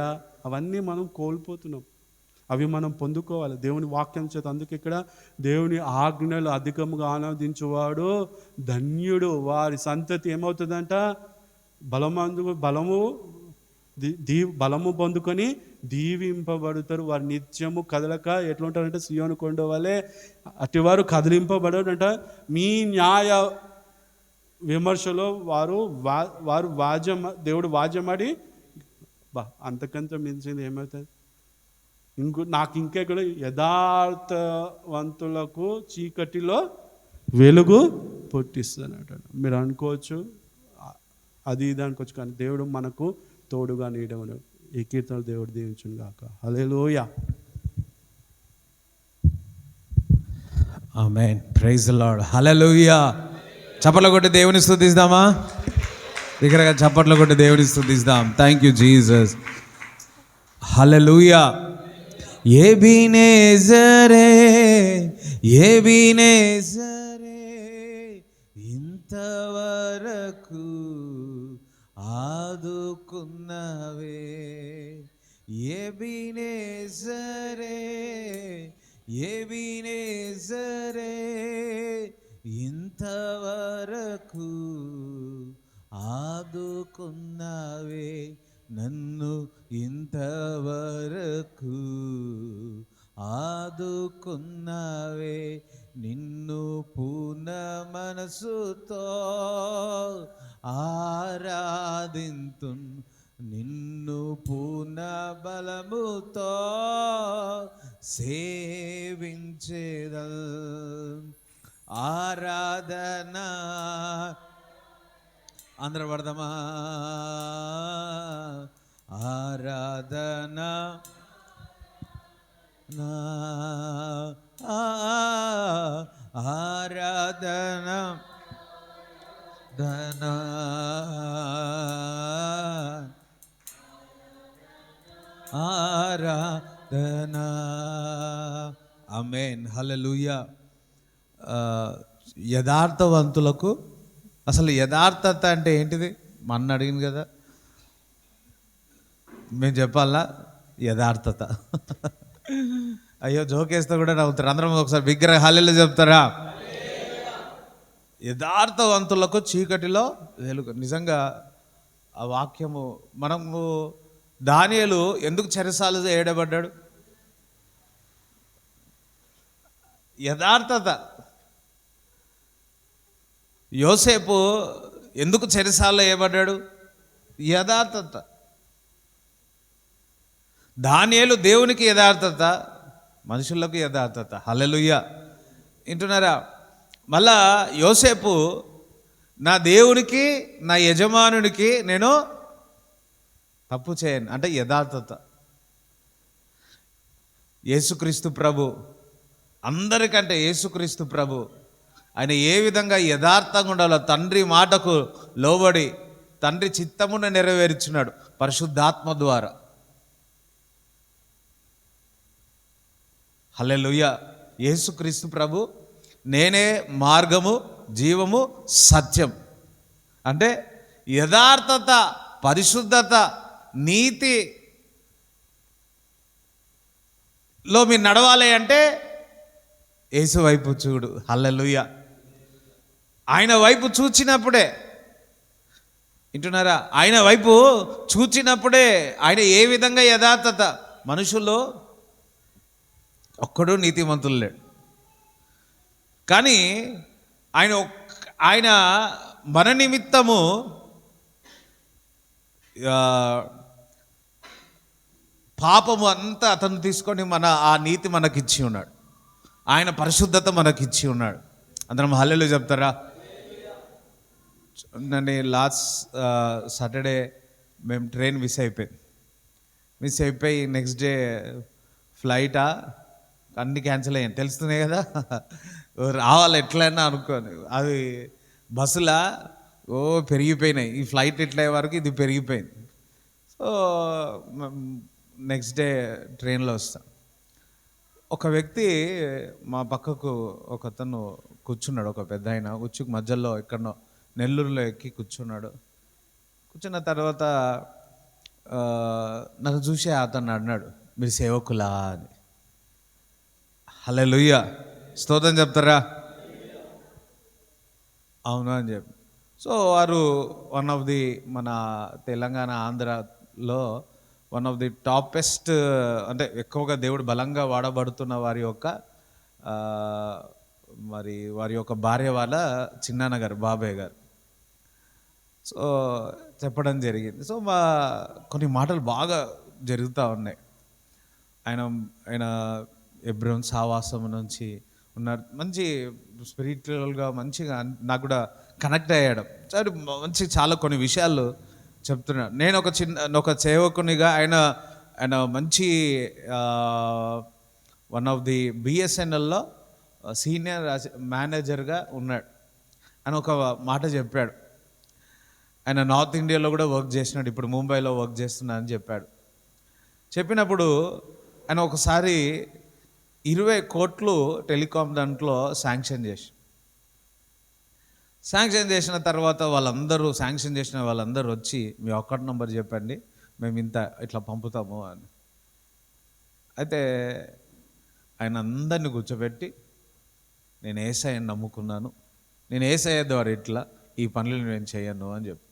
అవన్నీ మనం కోల్పోతున్నాం. అవి మనం పొందుకోవాలి దేవుని వాక్యం చేత. అందుకే ఇక్కడ దేవుని ఆజ్ఞలు అధికముగా ఆనందించువాడు ధన్యుడు, వారి సంతతి ఏమవుతుందంట? బలము పొందుకొని దీవింపబడతారు. వారు నిత్యము కదలక ఎట్లా ఉంటారంటే సియోను కొండ వలె అటివారు కదిలింపబడరంట. మీ న్యాయ విమర్శలో వారు దేవుడు వాద్యమాడి అంతకంత మించింది ఏమవుతుంది? నాకు ఇంకెక్కడ యథార్థవంతులకు చీకటిలో వెలుగు పుట్టిస్తాను అంటాడు. మీరు అనుకోవచ్చు అది ఇది అనుకోవచ్చు, కానీ దేవుడు మనకు తోడుగా నీడమను. ఈ కీర్తనలు దేవుడు దీవించును గాక. Hallelujah, amen. Praise the Lord. Hallelujah. చప్పట్లు కొట్టి దేవుని స్తుతిద్దామా? దగ్గరగా చప్పట్లు కొట్టి దేవుని స్తుతిద్దాం. Thank you Jesus. హల్లెలూయా. ఎబినేజరే ఎబినేజరే ఇంతవరకు ఆదుకున్నవే. ఎబినేజరే ఎబినేజరే ఇంతవరకు ఆదుకున్నవే. నన్ను ఇంతవరకు ఆదుకున్నవే. నిన్ను పూర్ణ మనసుతో ఆరాధింతున్, నిన్ను పూర్ణ బలముతో సేవించేదల్. ఆరాధన అందరూ పడదామా? ఆరాధన నా ఆరాధన ధన ఆరాధన. ఆమేన్. హల్లెలూయా. యథార్థవంతులకు అసలు యథార్థత అంటే ఏంటిది? మొన్న అడిగింది కదా, మేము చెప్పాలా యథార్థత? అయ్యో జోకేస్తే కూడా నవ్వుతారు. అందరం ఒకసారి బిగ్గరగా హల్లెలూయా చెప్తారా? యథార్థవంతులకు చీకటిలో వెలుగు. నిజంగా ఆ వాక్యము మనము దానియేలు ఎందుకు చెరసాల వేయబడ్డాడు? యథార్థత. యోసేపు ఎందుకు చెరసాలలో వేయబడ్డాడు? యథార్థత. దానియేలు దేవునికి యథార్థత, మనుషులకు యథార్థత. హల్లెలూయా. వింటున్నారా? మళ్ళా యోసేపు నా దేవునికి నా యజమానునికి నేను తప్పు చేయను అంటే యథార్థత. యేసుక్రీస్తు ప్రభు అందరికంటే యేసుక్రీస్తు ప్రభు ఆయన ఏ విధంగా యథార్థంగా ఉండాలో తండ్రి మాటకు లోబడి తండ్రి చిత్తమును నెరవేర్చున్నాడు పరిశుద్ధాత్మ ద్వారా. హల్లెలూయా. యేసుక్రీస్తు ప్రభు నేనే మార్గము జీవము సత్యం అంటే యథార్థత, పరిశుద్ధత, నీతిలో మీరు నడవాలి అంటే యేసు వైపు చూడు. హల్లెలూయా. ఆయన వైపు చూచినప్పుడే, వింటున్నారా? ఆయన వైపు చూచినప్పుడే ఆయన ఏ విధంగా యథార్థత. మనుషుల్లో ఒక్కడు నీతిమంతులు లేడు, కానీ ఆయన మన నిమిత్తము పాపము అంతా అతను తీసుకొని ఆ నీతి మనకిచ్చి ఉన్నాడు. ఆయన పరిశుద్ధత మనకిచ్చి ఉన్నాడు. అందరం హల్లెలూయా చెప్తారా? నన్ను లాస్ట్ సాటర్డే మేము ట్రైన్ మిస్ అయిపోయి నెక్స్ట్ డే ఫ్లైటా అన్నీ క్యాన్సిల్ అయ్యాను. తెలుస్తున్నాయి కదా, రావాలి ఎట్లయినా అనుకోని. అది బస్సులా పెరిగిపోయినాయి. ఈ ఫ్లైట్ ఇట్లా అయ్యే వరకు ఇది పెరిగిపోయింది. సో నెక్స్ట్ డే ట్రైన్లో వస్తాం. ఒక వ్యక్తి మా పక్కకు ఒకతను కూర్చున్నాడు, ఒక పెద్ద ఆయన ఉచ్చుకు మధ్యలో ఎక్కడనో నెల్లూరులో ఎక్కి కూర్చున్నాడు. కూర్చున్న తర్వాత నాకు చూసి అతను అన్నాడు, మీరు సేవకులా అని. హల్లెలూయా. స్తోత్రం చెప్తారా? అవును అని చెప్పి. సో వారు వన్ ఆఫ్ ది మన తెలంగాణ ఆంధ్రలో వన్ ఆఫ్ ది టాపెస్ట్ అంటే ఎక్కువగా దేవుడు బలంగా వాడబడుతున్న వారి యొక్క భార్య వాళ్ళ చిన్నాన్న గారు, బాబాయ్ గారు. సో చెప్పడం జరిగింది. సో కొన్ని మాటలు బాగా జరుగుతూ ఉన్నాయి. ఆయన ఎబ్రోన్ సావాసం నుంచి ఉన్నారు. మంచి స్పిరిచువల్గా మంచిగా నాకు కూడా కనెక్ట్ అయ్యాడు. సరే మంచి చాలా కొన్ని విషయాలు చెప్తున్నాడు. నేను ఒక సేవకునిగా ఆయన మంచి వన్ ఆఫ్ ది బిఎస్ఎన్ఎల్లో సీనియర్ మేనేజర్గా ఉన్నాడు. ఆయన ఒక మాట చెప్పాడు. ఆయన నార్త్ ఇండియాలో కూడా వర్క్ చేసినాడు, ఇప్పుడు ముంబైలో వర్క్ చేస్తున్నా అని చెప్పాడు. చెప్పినప్పుడు ఆయన ఒకసారి 20 కోట్లు టెలికాం దాంట్లో శాంక్షన్ చేసిన తర్వాత శాంక్షన్ చేసిన వాళ్ళందరూ వచ్చి మీ అకౌంట్ నెంబర్ చెప్పండి, మేము ఇట్లా పంపుతాము అని. అయితే ఆయన అందరినీ కూర్చోబెట్టి, నేను యేసయ్యని నమ్ముకున్నాను, నేను యేసయ్య ద్వారా ఈ పనులు నేను చేయను అని చెప్పి.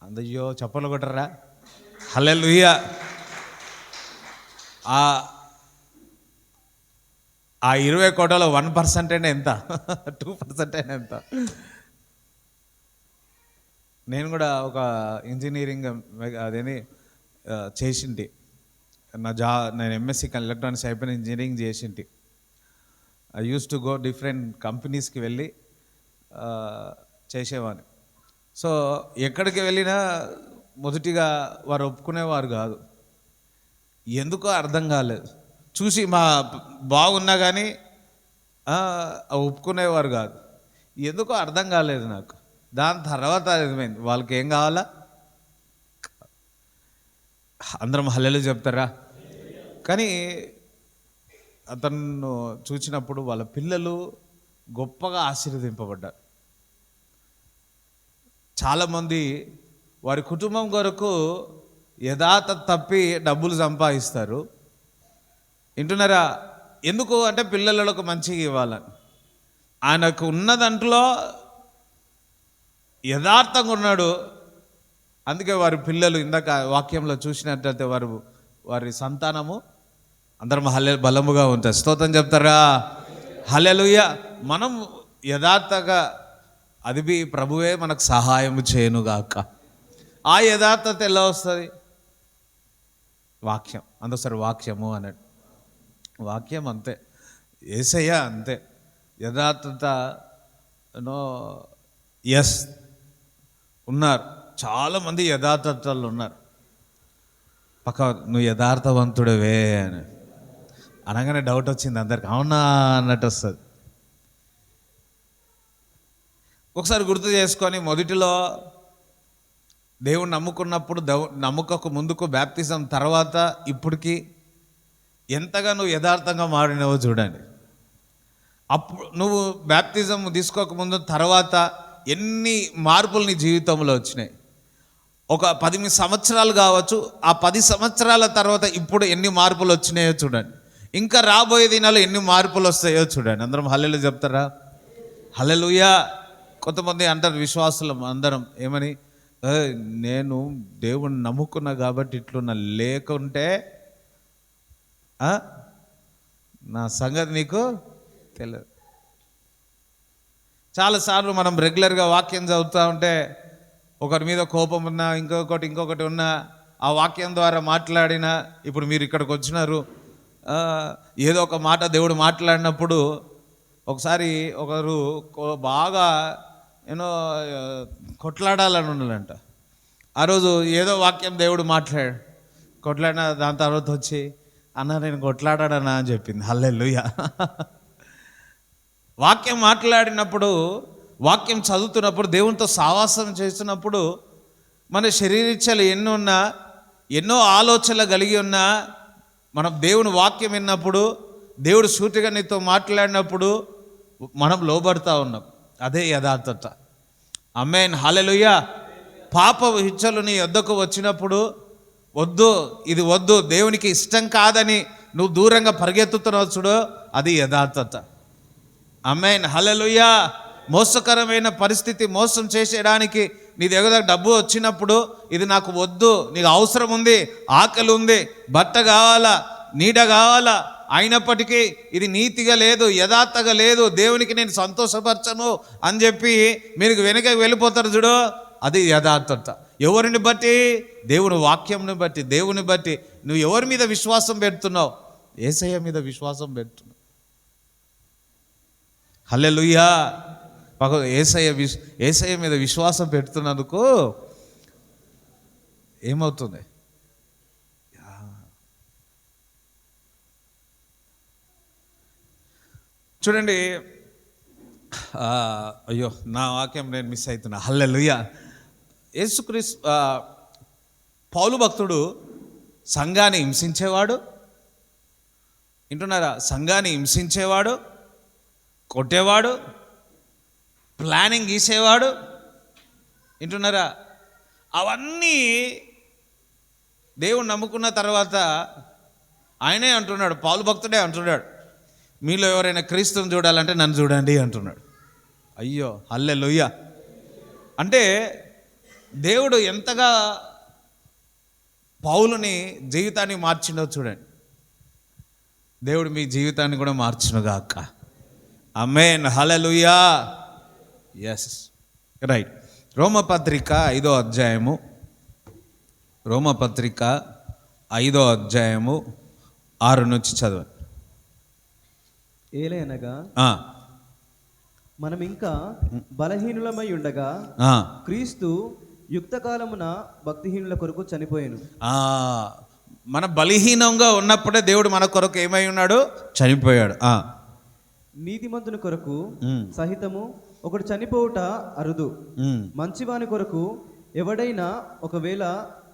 అందయ్యో చెప్పలు కొట్టరా, హల్లెలూయా. ఆ 20 కోట్లలో 1% అయినా ఎంత, 2% అయినా ఎంత. నేను కూడా ఒక ఇంజనీరింగ్ అదేని చేసింటి, నేను ఎంఎస్సి ఎలక్ట్రానిక్స్ అయిపోయిన ఇంజనీరింగ్ చేసింటి. I use to go different కంపెనీస్కి వెళ్ళి చేసేవాడిని. సో ఎక్కడికి వెళ్ళినా మొదటిగా వారు ఒప్పుకునేవారు కాదు, ఎందుకో అర్థం కాలేదు. చూసి బాగున్నా కానీ ఒప్పుకునేవారు కాదు, ఎందుకో అర్థం కాలేదు నాకు. దాని తర్వాత అర్థమైంది వాళ్ళకి ఏం కావాలా. అందరం హల్లెలూయా చెప్తారా? కానీ అతను చూసినప్పుడు వాళ్ళ పిల్లలు గొప్పగా ఆశీర్వదింపబడ్డారు. చాలామంది వారి కుటుంబం కొరకు యథార్థత తప్పి డబ్బులు సంపాదిస్తారు. వింటున్నారా? ఎందుకు అంటే పిల్లలకు మంచిగా ఇవ్వాలని. ఆయనకు ఉన్న దాంట్లో యథార్థంగా ఉన్నాడు, అందుకే వారి పిల్లలు ఇందాక వాక్యంలో చూసినట్లయితే వారి సంతానము అందరం బలముగా ఉంటారు. స్తోత్రం చెప్తారా? హల్లెలూయా. మనం యథార్థంగా అది ప్రభువే మనకు సహాయం చేయనుగాక. ఆ యథార్థత ఎలా వస్తుంది? వాక్యం. అందుసారి వాక్యము అన్నాడు. వాక్యం అంతే, యేసయ్య అంతే. యథార్థత ఎస్ ఉన్నారు, చాలామంది యథార్థతలు ఉన్నారు. నువ్వు యథార్థవంతుడవే అని అనగానే డౌట్ వచ్చింది అందరికి, అవునా అన్నట్టు వస్తుంది. ఒకసారి గుర్తు చేసుకొని, మొదటిలో దేవుని నమ్ముకున్నప్పుడు, నమ్ముకకు ముందుకు, బ్యాప్తిజం తర్వాత ఇప్పటికి ఎంతగా నువ్వు యథార్థంగా మారినావో చూడండి. అప్పుడు నువ్వు బ్యాప్తిజం తీసుకోకముందు తర్వాత ఎన్ని మార్పులు నీ జీవితంలో వచ్చినాయి. ఒక 10 సంవత్సరాలు కావచ్చు, ఆ 10 సంవత్సరాల తర్వాత ఇప్పుడు ఎన్ని మార్పులు వచ్చినాయో చూడండి. ఇంకా రాబోయే దినాలు ఎన్ని మార్పులు వస్తాయో చూడండి. అందరం హల్లెలూయా చెప్తారా? హల్లెలూయా. కొంతమంది అంటారు విశ్వాసులు అందరం ఏమని, నేను దేవుణ్ణి నమ్ముకున్నా కాబట్టి ఇట్లున్నా, లేకుంటే నా సంగతి నీకు తెలియదు. చాలాసార్లు మనం రెగ్యులర్గా వాక్యం చదువుతూ ఉంటే ఒకరి మీద కోపం ఉన్నా, ఇంకొకటి ఉన్నా, ఆ వాక్యం ద్వారా మాట్లాడినా, ఇప్పుడు మీరు ఇక్కడికి వచ్చినారు, ఏదో ఒక మాట దేవుడు మాట్లాడినప్పుడు ఒకసారి ఒకరు బాగా కొట్లాడాలని ఉండాలంట. ఆ రోజు ఏదో వాక్యం దేవుడు కొట్లాడిన దాని తర్వాత వచ్చి, అన్న నేను కొట్లాడానా అని చెప్పింది. హల్లెలూయా. వాక్యం మాట్లాడినప్పుడు, వాక్యం చదువుతున్నప్పుడు, దేవునితో సావాసం చేస్తున్నప్పుడు, మన శరీరీచ్ఛలు ఎన్ని ఉన్నా, ఎన్నో ఆలోచనలు కలిగి ఉన్నా, మనం దేవుని వాక్యం విన్నప్పుడు, దేవుడు సూటిగా నీతో మాట్లాడినప్పుడు మనం లోబడతా ఉన్నాం. అదే యథార్థత. ఆమేన్, హల్లెలూయా. పాప ఇచ్చలు నీ వద్దకు వచ్చినప్పుడు, వద్దు, ఇది వద్దు, దేవునికి ఇష్టం కాదని నువ్వు దూరంగా పరిగెత్తుతున్నావు చూడు, అది యథార్థత. ఆమేన్, హల్లెలూయా. మోసకరమైన పరిస్థితి, మోసం చేసేయడానికి నీ దగ్గర డబ్బు వచ్చినప్పుడు, ఇది నాకు వద్దు, నీకు అవసరం ఉంది, ఆకలి ఉంది, బట్ట కావాలా, నీడ కావాలా, అయినప్పటికీ ఇది నీతిగా లేదు, యథార్థంగా లేదు, దేవునికి నేను సంతోషపరచను అని చెప్పి మీరు వెనక వెళ్ళిపోతారు చూడు, అది యథార్థత. ఎవరిని బట్టి? దేవుని వాక్యంని బట్టి, దేవుని బట్టి. నువ్వు ఎవరి మీద విశ్వాసం పెడుతున్నావు? యేసయ్య మీద విశ్వాసం పెడుతున్నావు. హల్లెలూయా. యేసయ్య మీద విశ్వాసం పెడుతున్నందుకు ఏమవుతుంది? చూడండి, అయ్యో నా వాక్యం నేను మిస్ అవుతున్నా. హల్లెలూయా. యేసుక్రీస్తు పౌలు భక్తుడు సంఘాన్ని హింసించేవాడు, వింటున్నారా, సంఘాన్ని హింసించేవాడు, కొట్టేవాడు, ప్లానింగ్ గీసేవాడు, వింటున్నారా, అవన్నీ దేవుడు నమ్ముకున్న తర్వాత ఆయనే అంటున్నాడు, పౌలు భక్తుడే అంటున్నాడు, మీలో ఎవరైనా క్రీస్తుని చూడాలంటే నన్ను చూడండి అంటున్నాడు. అయ్యో హల్లెలూయా. అంటే దేవుడు ఎంతగా పౌలుని జీవితాన్ని మార్చిండో చూడండి. దేవుడు మీ జీవితాన్ని కూడా మార్చునుగాక. ఆమేన్, హల్లెలూయా. Yes, right. రోమపత్రిక 5వ అధ్యాయము, రోమపత్రిక 5వ అధ్యాయము 6 నుంచి చదవండి. ఏలైనగా మనం ఇంకా బలహీనులమై ఉండగా క్రీస్తు యుక్తకాలమున భక్తిహీనుల కొరకు చనిపోయాను. మన బలహీనంగా ఉన్నప్పుడే దేవుడు మన కొరకు ఏమై ఉన్నాడు? చనిపోయాడు. నీతిమంతుని కొరకు సహితము ఒకడు చనిపోవుట అరుదు, మంచివాని కొరకు ఎవడైనా ఒకవేళ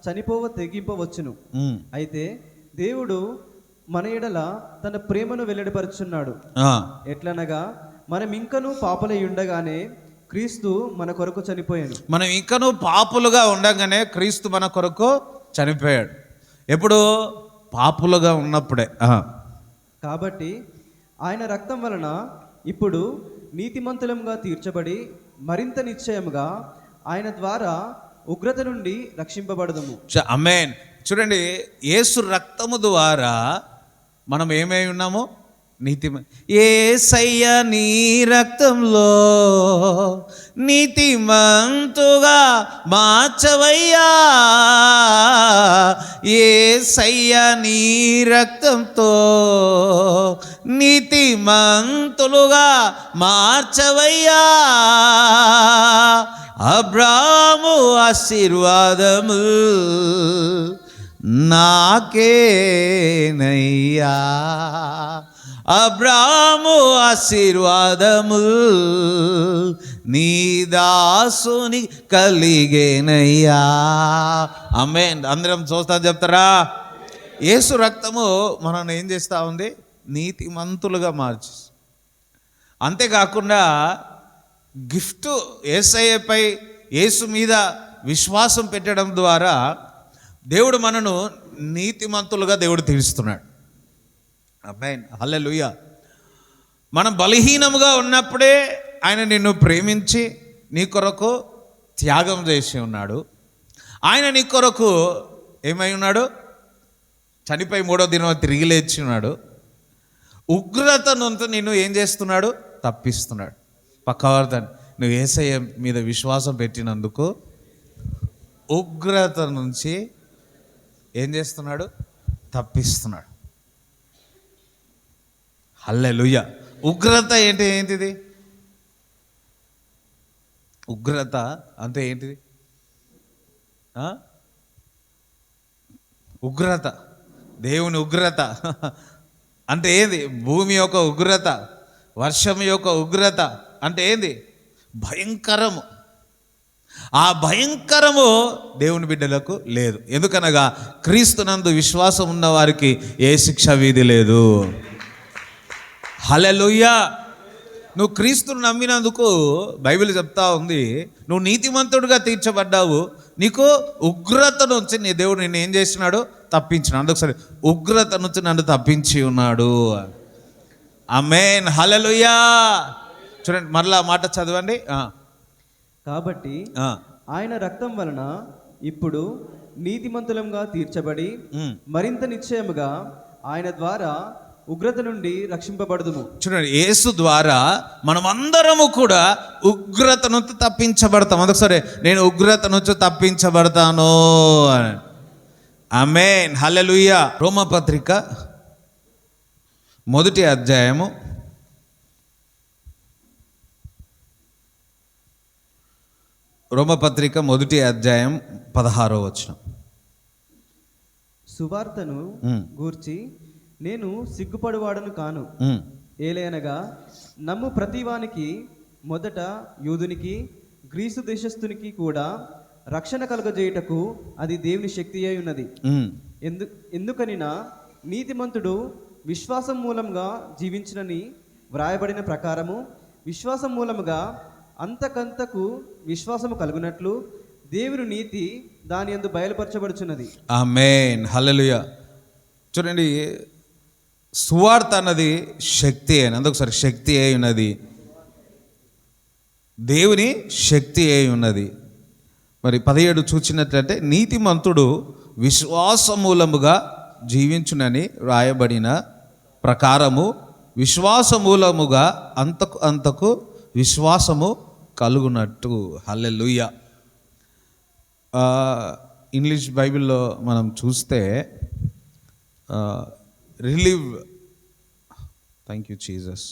చనిపోవ తెగింపవచ్చును. అయితే దేవుడు మన ఎడల తన ప్రేమను వెల్లడిపరుచున్నాడు. ఎట్లనగా మనం ఇంకనూ పాపలై ఉండగానే క్రీస్తు మన కొరకు చనిపోయాను. మనం ఇంకనూ పాపులుగా ఉండగానే క్రీస్తు మన కొరకు చనిపోయాడు. ఎప్పుడు? పాపులుగా ఉన్నప్పుడే. కాబట్టి ఆయన రక్తం వలన ఇప్పుడు నీతిమంతులంగా తీర్చబడి మరింత నిశ్చయముగా ఆయన ద్వారా ఉగ్రత నుండి రక్షింపబడదము. ఆమేన్. చూడండి, యేసు రక్తము ద్వారా మనం ఏమై ఉన్నాము? యేసయ్య నీ రక్తంలో నీతిమంతుగా మార్చవయ్యా, యేసయ్య నీ రక్తంతో నీతిమంతులుగా మార్చవయ్యా. అబ్రాము ఆశీర్వాదము నాకేనయ్యా, అబ్రాము ఆశీర్వాదము నీ దాసుని కలిగేనయ్యా. ఆమేన్. అందరం చూస్తాం, చెప్తారా? యేసు రక్తము మనల్ని ఏం చేస్తూ ఉంది? నీతిమంతులుగా మార్చి. అంతేకాకుండా గిఫ్ట్ యేసయ్యపై, యేసు మీద విశ్వాసం పెట్టడం ద్వారా దేవుడు మనను నీతిమంతులుగా దేవుడు తీరుస్తున్నాడు. ఆమేన్, హల్లెలూయా. మనం బలహీనముగా ఉన్నప్పుడే ఆయన నిన్ను ప్రేమించి నీ కొరకు త్యాగం చేసి ఉన్నాడు. ఆయన నీ కొరకు ఏమై ఉన్నాడు? చనిపోయి 3వ దినం తిరిగి లేచి ఉన్నాడు. ఉగ్రత నుంచి నిన్ను ఏం చేస్తున్నాడు? తప్పిస్తున్నాడు. పక్కవార్తని, నువ్వు యేసయ్య మీద విశ్వాసం పెట్టినందుకు ఉగ్రత నుంచి ఏం చేస్తున్నాడు? తప్పిస్తున్నాడు. హల్లెలూయా. ఉగ్రత ఏంటిది? ఉగ్రత అంటే ఏంటిది? ఉగ్రత, దేవుని ఉగ్రత అంటే ఏంది? భూమి యొక్క ఉగ్రత, వర్షం యొక్క ఉగ్రత అంటే ఏంది? భయంకరము. ఆ భయంకరము దేవుని బిడ్డలకు లేదు. ఎందుకనగా క్రీస్తునందు విశ్వాసం ఉన్న వారికి ఏ శిక్ష విధి లేదు. హల్లెలూయా. నువ్వు క్రీస్తును నమ్మినందుకు బైబిల్ చెప్తా ఉంది, నువ్వు నీతిమంతుడిగా తీర్చబడ్డావు. నీకు ఉగ్రత నుంచి నీ దేవుడు నిన్ను ఏం చేసినాడు? తప్పించినాడు. అందుకని ఉగ్రత నుంచి నన్ను తప్పించి ఉన్నాడు. ఆమేన్, హల్లెలూయా. చూడండి, మరలా మాట చదవండి. కాబట్టి ఆయన రక్తం వలన ఇప్పుడు నీతిమంతులంగా తీర్చబడి మరింత నిశ్చయముగా ఆయన ద్వారా ఉగ్రత నుండి రక్షింపబడదుము. చూడండి, యేసు ద్వారా మనమందరము కూడా ఉగ్రత నుంచి తప్పించబడతాం. అందుకసరే నేను ఉగ్రత నుంచి తప్పించబడతాను. ఆమేన్, హల్లెలూయా. రోమపత్రిక 1వ అధ్యాయము 16వ వచనం. సువార్తను గూర్చి నేను సిగ్గుపడువాడను కాను. ఏలయనగా నమ్ము ప్రతివానికి మొదట యూదునికి గ్రీసు దేశస్థునికి కూడా రక్షణ కలుగజేయుటకు అది దేవుని శక్తి అయి ఉన్నది. ఎందుకనినా నీతిమంతుడు విశ్వాసం మూలంగా జీవించునని వ్రాయబడిన ప్రకారము విశ్వాసం మూలముగా అంతకంతకు విశ్వాసము కలుగునట్లు దేవుని నీతి దాని యందు బయలుపరచబడుచున్నది. ఆమేన్, హల్లెలూయా. చూడండి, సువార్త అన్నది శక్తి అని, అందుకొకసారి శక్తి అయి ఉన్నది, దేవుని శక్తి అయి ఉన్నది. మరి 17 చూచినట్లయితే నీతిమంతుడు విశ్వాసమూలముగా జీవించునని వ్రాయబడిన ప్రకారము విశ్వాసమూలముగా అంతకు విశ్వాసము కలుగునట్టు. హల్లెలూయా. ఇంగ్లీష్ బైబిల్లో మనం చూస్తే relieve, thank you Jesus,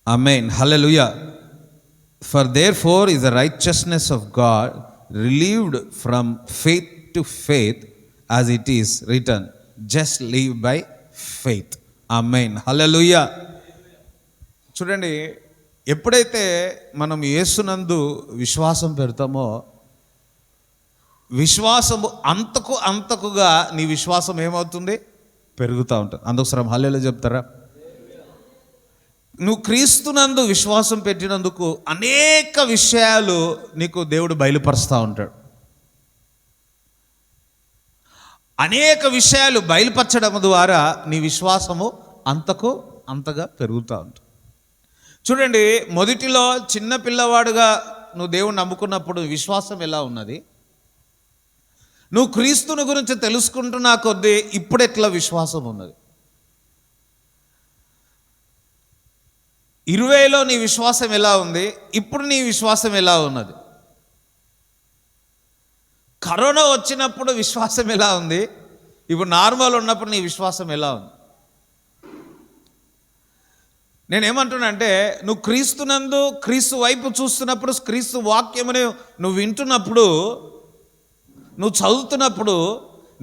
Amen. Hallelujah. For therefore is the righteousness of God relieved from faith to faith, as it is written, just live by faith. Amen. Hallelujah. చూడండి, ఎప్పుడైతే మనం యేసునందు విశ్వాసం పెడతామో విశ్వాసము అంతకుగా నీ విశ్వాసం ఏమవుతుంది? పెరుగుతూ ఉంటుంది. అందుకోసం హల్లెలూయా చెప్తారా? నువ్వు క్రీస్తునందు విశ్వాసం పెట్టినందుకు అనేక విషయాలు నీకు దేవుడు బయలుపరుస్తూ ఉంటాడు. అనేక విషయాలు బయలుపరచడం ద్వారా నీ విశ్వాసము అంతగా పెరుగుతూ ఉంటుంది. చూడండి, మొదటిలో చిన్న పిల్లవాడుగా నువ్వు దేవుణ్ణి నమ్ముకున్నప్పుడు విశ్వాసం ఎలా ఉన్నది? నువ్వు క్రీస్తుని గురించి తెలుసుకుంటున్నా కొద్దీ ఇప్పుడు ఎట్లా విశ్వాసం ఉన్నది? 20లో నీ విశ్వాసం ఎలా ఉంది? ఇప్పుడు నీ విశ్వాసం ఎలా ఉన్నది? కరోనా వచ్చినప్పుడు విశ్వాసం ఎలా ఉంది? ఇప్పుడు నార్మల్ ఉన్నప్పుడు నీ విశ్వాసం ఎలా ఉంది? నేనేమంటున్నా అంటే, నువ్వు క్రీస్తునందు క్రీస్తు వైపు చూస్తున్నప్పుడు, క్రీస్తు వాక్యముని నువ్వు వింటున్నప్పుడు, నువ్వు చదువుతున్నప్పుడు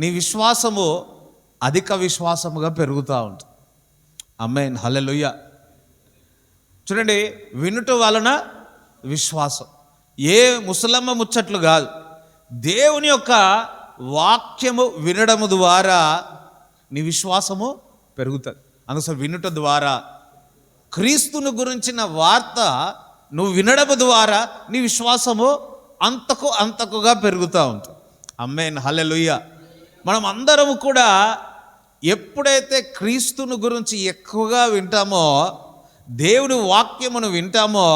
నీ విశ్వాసము అధిక విశ్వాసముగా పెరుగుతూ ఉంటుంది. ఆమేన్, హల్లెలూయా. చూడండి, వినుట వలన విశ్వాసం. ఏ ముసలమ్మ ముచ్చట్లు కాదు, దేవుని యొక్క వాక్యము వినడము ద్వారా నీ విశ్వాసము పెరుగుతుంది. అందుకోసం వినుట ద్వారా, క్రీస్తుని గురించిన వార్త నువ్వు వినడము ద్వారా నీ విశ్వాసము అంతకుగా పెరుగుతూ ఉంటుంది. ఆమేన్, హల్లెలూయా. మనం అందరము కూడా ఎప్పుడైతే క్రీస్తుని గురించి ఎక్కువగా వింటామో, దేవుని వాక్యమును వింటామో,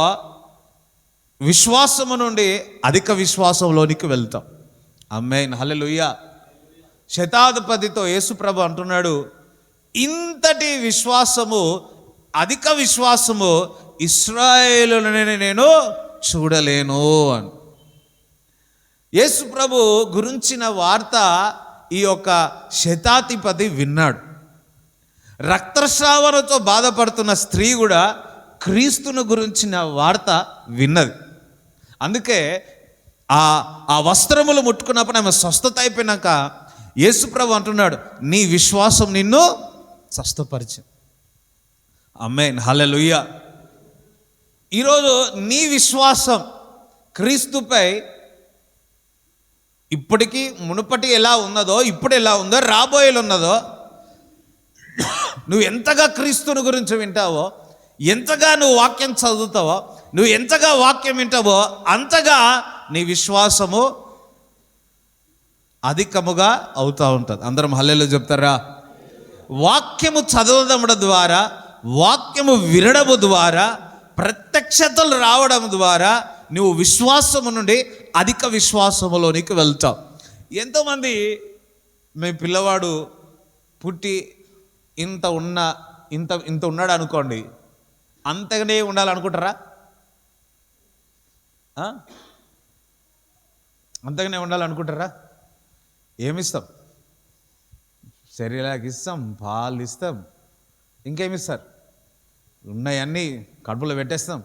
విశ్వాసము నుండి అధిక విశ్వాసంలోనికి వెళ్తాం. ఆమేన్, హల్లెలూయా. శతాధిపతితో యేసుప్రభు అంటున్నాడు, ఇంతటి విశ్వాసము, అధిక విశ్వాసము ఇశ్రాయేలులోనే నేను చూడలేను అని. యేసుప్రభు గురించిన వార్త ఈ యొక్క శతాధిపతి విన్నాడు. రక్తస్రావణతో బాధపడుతున్న స్త్రీ కూడా క్రీస్తును గురించిన వార్త విన్నది. అందుకే ఆ వస్త్రములు ముట్టుకున్నప్పుడు ఆమె స్వస్థత అయిపోయినాక యేసుప్రభు అంటున్నాడు, నీ విశ్వాసం నిన్ను స్వస్థపరిచింది. ఆమేన్, హల్లెలూయా. ఈరోజు నీ విశ్వాసం క్రీస్తుపై ఇప్పటికీ మునుపటి ఎలా ఉన్నదో, ఇప్పుడు ఎలా ఉందో, రాబోయేలు ఉన్నదో, నువ్వు ఎంతగా క్రీస్తుని గురించి వింటావో, ఎంతగా నువ్వు వాక్యం చదువుతావో, నువ్వు ఎంతగా వాక్యం వింటావో అంతగా నీ విశ్వాసము అధికముగా అవుతూ ఉంటుంది. అందరం హల్లెలూయా చెప్తారా? వాక్యము చదవడం ద్వారా, వాక్యము వినడము ద్వారా, ప్రత్యక్షతలు రావడం ద్వారా నువ్వు విశ్వాసము నుండి అధిక విశ్వాసములోనికి వెళ్తావు. ఎంతోమంది మీ పిల్లవాడు పుట్టి ఇంత ఉన్నాడు అనుకోండి, అంతగానే ఉండాలనుకుంటారా? అంతగానే ఉండాలనుకుంటారా? ఏమిస్తాం? శరీరాకి ఇస్తాం, పాలు ఇస్తాం, ఇంకేమిస్తారు? ఉన్నాయన్నీ కడుపులో పెట్టేస్తాం.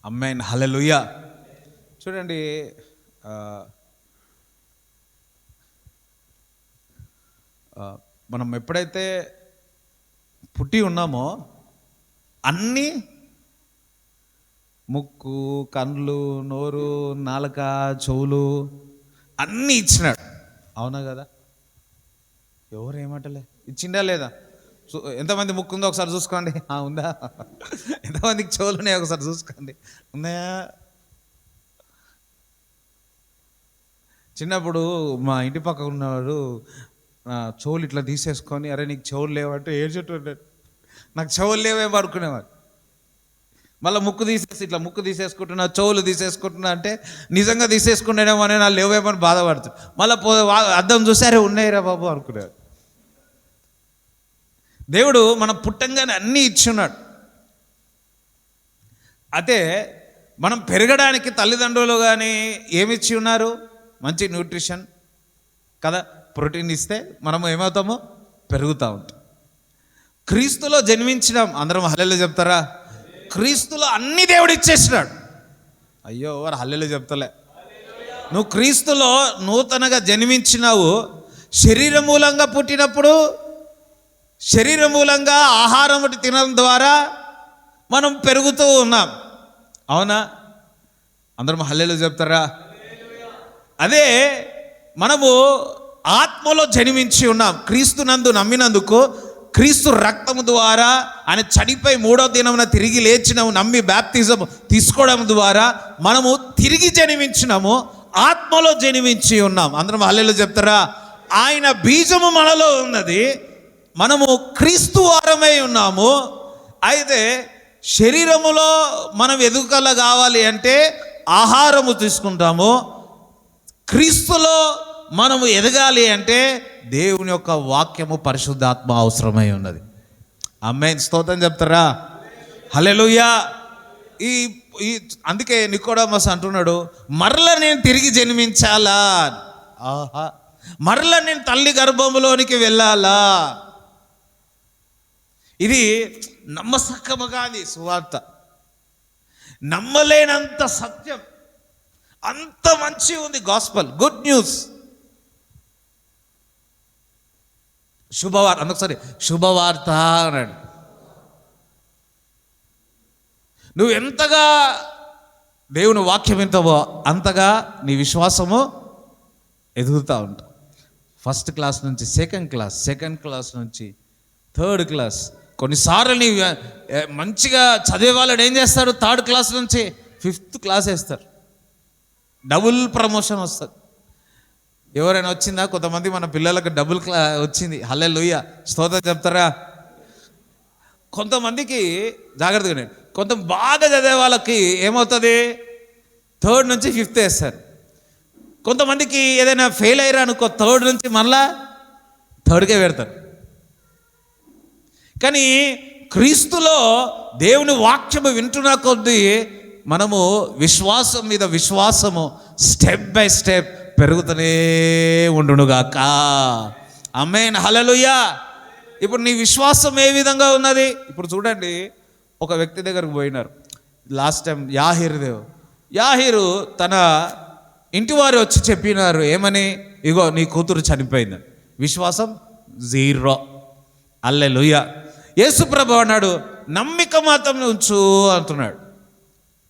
ఆమేన్, హల్లెలూయా. చూడండి, మనం ఎప్పుడైతే పుట్టి ఉన్నామో అన్నీ ముక్కు, కళ్ళు, నోరు, నాలుక, చెవులు అన్నీ ఇచ్చినాడు. అవునా కదా? ఎవరు ఏమంటలే, ఇచ్చిండా లేదా? ఎంతమంది ముక్కు ఉందో ఒకసారి చూసుకోండి. ఉందా? ఎంతమందికి చెవులు ఉన్నాయో ఒకసారి చూసుకోండి. ఉన్నాయా? చిన్నప్పుడు మా ఇంటి పక్కన ఉన్నవాడు చెవులు ఇట్లా తీసేసుకొని, అరే నీకు చెవులు లేవంటే ఏడ్చేట్టు, నాకు చెవులు లేవేమో అనుకునేవాడు. మళ్ళీ ముక్కు తీసేసి ఇట్లా ముక్కు తీసేసుకుంటున్నా, చెవులు తీసేసుకుంటున్నా అంటే నిజంగా తీసేసుకుంటేనేమో అని నా లేవేమని బాధపడుతుంది. మళ్ళీ అద్దం చూసారే ఉన్నాయిరా బాబు అనుకునేవాడు. దేవుడు మనం పుట్టంగానే అన్నీ ఇచ్చున్నాడు. అయితే మనం పెరగడానికి తల్లిదండ్రులు కానీ ఏమిచ్చి ఉన్నారు? మంచి న్యూట్రిషన్ కదా, ప్రోటీన్ ఇస్తే మనము ఏమవుతామో పెరుగుతూ ఉంటాం. క్రీస్తులో జన్మించినాం. అందరం హల్లెలూయా చెప్తారా? క్రీస్తులో అన్ని దేవుడు ఇచ్చేసినాడు. అయ్యో వారు హల్లెలూయా చెప్తలే. నువ్వు క్రీస్తులో నూతనగా జన్మించినావు. శరీర మూలంగా పుట్టినప్పుడు శరీర మూలంగా ఆహారం ఒకటి తినడం ద్వారా మనం పెరుగుతూ ఉన్నాం. అవునా? అందరం హల్లెలూయా చెప్తారా? అదే మనము ఆత్మలో జన్మించి ఉన్నాం. క్రీస్తునందు నమ్మినందుకు, క్రీస్తు రక్తము ద్వారా ఆయన చనిపోయి 3వ దినమున తిరిగి లేచినాము నమ్మి బాప్తిజం తీసుకోవడం ద్వారా మనము తిరిగి జన్మించినాము, ఆత్మలో జన్మించి ఉన్నాం. అందరం హల్లెలూయా చెప్తారా? ఆయన బీజము మనలో ఉన్నది, మనము క్రీస్తు వారమై ఉన్నాము. అయితే శరీరములో మనం ఎదుగుదల కావాలి అంటే ఆహారము తీసుకుంటాము. క్రీస్తులో మనము ఎదగాలి అంటే దేవుని యొక్క వాక్యము, పరిశుద్ధాత్మ అవసరమై ఉన్నది. ఆమేన్, స్తోత్రం చెప్తారా? హల్లెలూయా. ఈ అందుకే నికోడమస్ అంటున్నాడు, మరలా నేను తిరిగి జన్మించాలా, మరలా నేను తల్లి గర్భంలోనికి వెళ్ళాలా. ఇది నమ్మసక్కముగా అది సువార్త, నమ్మలేనంత సత్యం, అంత మంచి ఉంది గాస్పల్, గుడ్ న్యూస్, శుభవార్త. అందుకసారి శుభవార్త అన్నాడు. నువ్వు ఎంతగా దేవుని వాక్యం వింటావో అంతగా నీ విశ్వాసము ఎదుగుతూ ఉంటావు. ఫస్ట్ క్లాస్ నుంచి సెకండ్ క్లాస్, సెకండ్ క్లాస్ నుంచి థర్డ్ క్లాస్. కొన్నిసార్లు నీ మంచిగా చదివే వాళ్ళు ఏం చేస్తారు? థర్డ్ క్లాస్ నుంచి 5th క్లాస్ వేస్తారు, డబుల్ ప్రమోషన్ వస్తుంది. ఎవరైనా వచ్చిందా? కొంతమంది మన పిల్లలకు డబుల్ వచ్చింది. హల్లెలూయా, స్తోత్రం చెప్తారా? కొంతమందికి జాగ్రత్తగా, కొంత బాగా చదివే వాళ్ళకి ఏమవుతుంది? 3rd నుంచి 5th వేస్తారు. కొంతమందికి ఏదైనా ఫెయిల్ అయ్యారు అనుకో, 3rd నుంచి మళ్ళా 3rdకే పెడతారు. కానీ క్రీస్తులో దేవుని వాక్యము వింటున్న కొద్దీ మనము విశ్వాసం మీద విశ్వాసము స్టెప్ బై స్టెప్ పెరుగుతూనే ఉండునుగాక. ఆమేన్, హల్లెలూయా. ఇప్పుడు నీ విశ్వాసం ఏ విధంగా ఉన్నది? ఇప్పుడు చూడండి, ఒక వ్యక్తి దగ్గరకు పోయినారు లాస్ట్ టైం, యాహీరు తన ఇంటి వారు వచ్చి చెప్పినారు ఏమని? ఇగో నీ కూతురు చనిపోయింది. విశ్వాసం 0. హల్లెలూయా. యేసుప్రభు అన్నాడు, నమ్మిక మాత్రం ఉంచు అంటున్నాడు.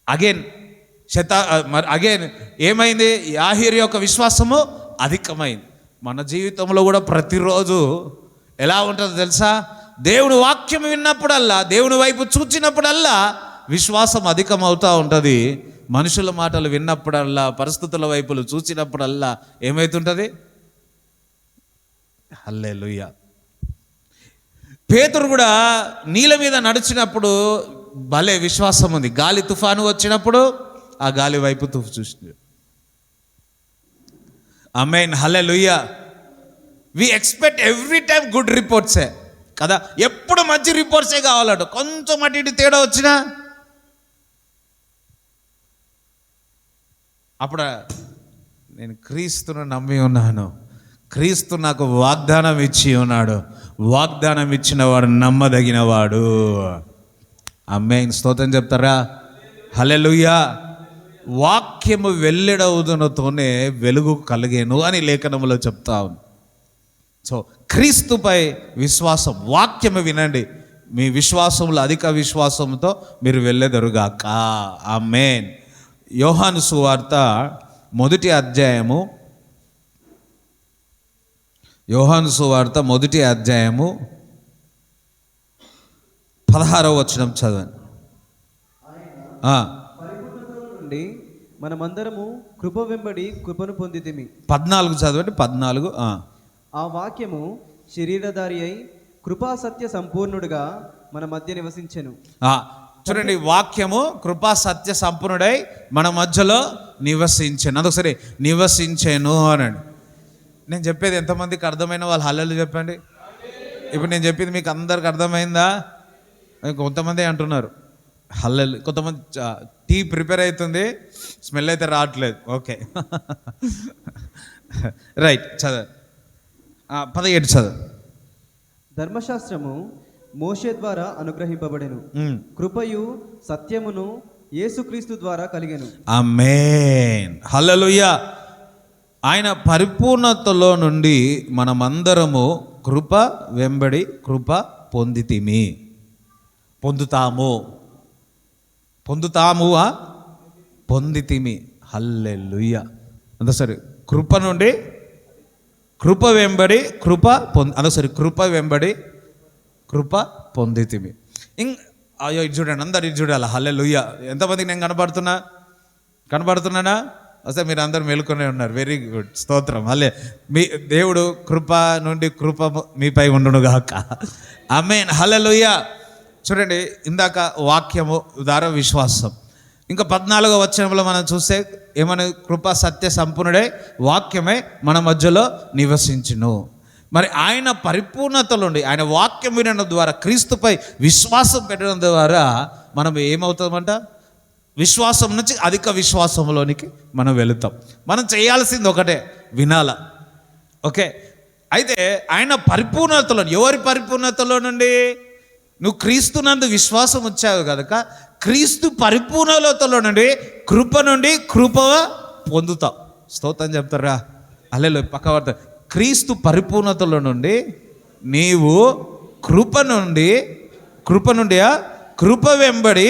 అగైన్ ఏమైంది? యాహీరు యొక్క విశ్వాసము అధికమైంది. మన జీవితంలో కూడా ప్రతిరోజు ఎలా ఉంటుందో తెలుసా? దేవుని వాక్యం విన్నప్పుడల్లా, దేవుని వైపు చూచినప్పుడల్లా విశ్వాసం అధికమవుతూ ఉంటుంది. మనుషుల మాటలు విన్నప్పుడల్లా, పరిస్థితుల వైపులు చూచినప్పుడల్లా ఏమవుతుంటుంది? హల్లెలూయా. పేతురు కూడా నీళ్ళ మీద నడిచినప్పుడు భలే విశ్వాసం ఉంది. గాలి తుఫాను వచ్చినప్పుడు ఆ గాలి వైపు చూసింది. ఆమేన్, హల్లెలూయా. We expect every time good రిపోర్ట్సే కదా, ఎప్పుడు మంచి రిపోర్ట్సే కావాలట. కొంచెం అటు ఇటు తేడా వచ్చినా అప్పుడు నేను క్రీస్తును నమ్మి ఉన్నాను, క్రీస్తు నాకు వాగ్దానం ఇచ్చి ఉన్నాడు, వాగ్దానం ఇచ్చిన వాడు నమ్మదగిన వాడు. ఆమేన్, స్తోత్రం చెప్తారా? హల్లెలూయా. వాక్యము వెల్లడవుదునతోనే వెలుగు కలిగేను అని లేఖనములో చెప్తా ఉంది. సో క్రీస్తుపై విశ్వాసం, వాక్యము వినండి, మీ విశ్వాసంలో అధిక విశ్వాసంతో మీరు వెళ్ళెదరుగాక. ఆమేన్. యోహాను సువార్త 1వ అధ్యాయము, యోహాను సువార్త 1వ అధ్యాయము 16వ వచనం చదవండి. నుండి మనమందరము కృప వెంబడి కృపను పొందితిమి. 14 చదవండి. 14. ఆ వాక్యము శరీరధారి అయి కృపా సత్య సంపూర్ణుడుగా మన మధ్య నివసించెను. చూడండి, వాక్యము కృపా సత్య సంపూర్ణుడై మన మధ్యలో నివసించాను. అదొకసారి నివసించాను అనండి. నేను చెప్పేది ఎంతమందికి అర్థమైన వాళ్ళు హల్లెలూయా చెప్పండి. ఇప్పుడు నేను చెప్పింది మీకు అందరికి అర్థమైందా? కొంతమంది అంటున్నారు హల్లెలూయా, కొంతమంది టీ ప్రిపేర్ అవుతుంది, స్మెల్ అయితే రావట్లేదు. ఓకే రైట్, చదవ 17 చదవ. ధర్మశాస్త్రము మోషే ద్వారా అనుగ్రహింపబడెను, కృపయు సత్యమును యేసుక్రీస్తు ద్వారా కలిగెను. ఆమేన్. హల్లెలూయా. ఆయన పరిపూర్ణతలో నుండి మనమందరము కృప వెంబడి కృప పొందితిమి, పొందితిమి. హల్లెలూయా. సరే, కృప నుండి కృప వెంబడి కృప కృప వెంబడి కృప పొందితిమి. అయ్యో ఇది చూడండి, అందరు ఇది చూడాలి. హల్లెలూయా. ఎంతమందికి నేను కనబడుతున్నానా? అసలు మీరు అందరూ మేలుకొనే ఉన్నారు. వెరీ గుడ్, స్తోత్రం. హల్లే. మీ దేవుడు కృప నుండి కృప మీపై ఉండునుగాక. ఆమేన్. హల్లెలూయా. చూడండి, ఇందాక వాక్యము ద్వారా విశ్వాసం. ఇంకా 14వ వచనంలో మనం చూస్తే ఏమని, కృపా సత్య సంపూర్ణుడై వాక్యమే మన మధ్యలో నివసించును. మరి ఆయన పరిపూర్ణతలో ఉండి ఆయన వాక్యం వినడం ద్వారా, క్రీస్తుపై విశ్వాసం పెట్టడం ద్వారా మనం ఏమవుతామంట? విశ్వాసం నుంచి అధిక విశ్వాసంలోనికి మనం వెళుతాం. మనం చేయాల్సింది ఒకటే, వినాల. ఓకే. అయితే ఆయన పరిపూర్ణతలో, ఎవరి పరిపూర్ణతలో నుండి? నువ్వు క్రీస్తునందు విశ్వాసం వచ్చావు కనుక క్రీస్తు పరిపూర్ణతలో నుండి కృప నుండి కృప పొందుతావు. స్తోత్రం చెప్తారా? హల్లెలూయా. పక్కవార్త, క్రీస్తు పరిపూర్ణతలో నుండి నీవు కృప నుండి కృప వెంబడి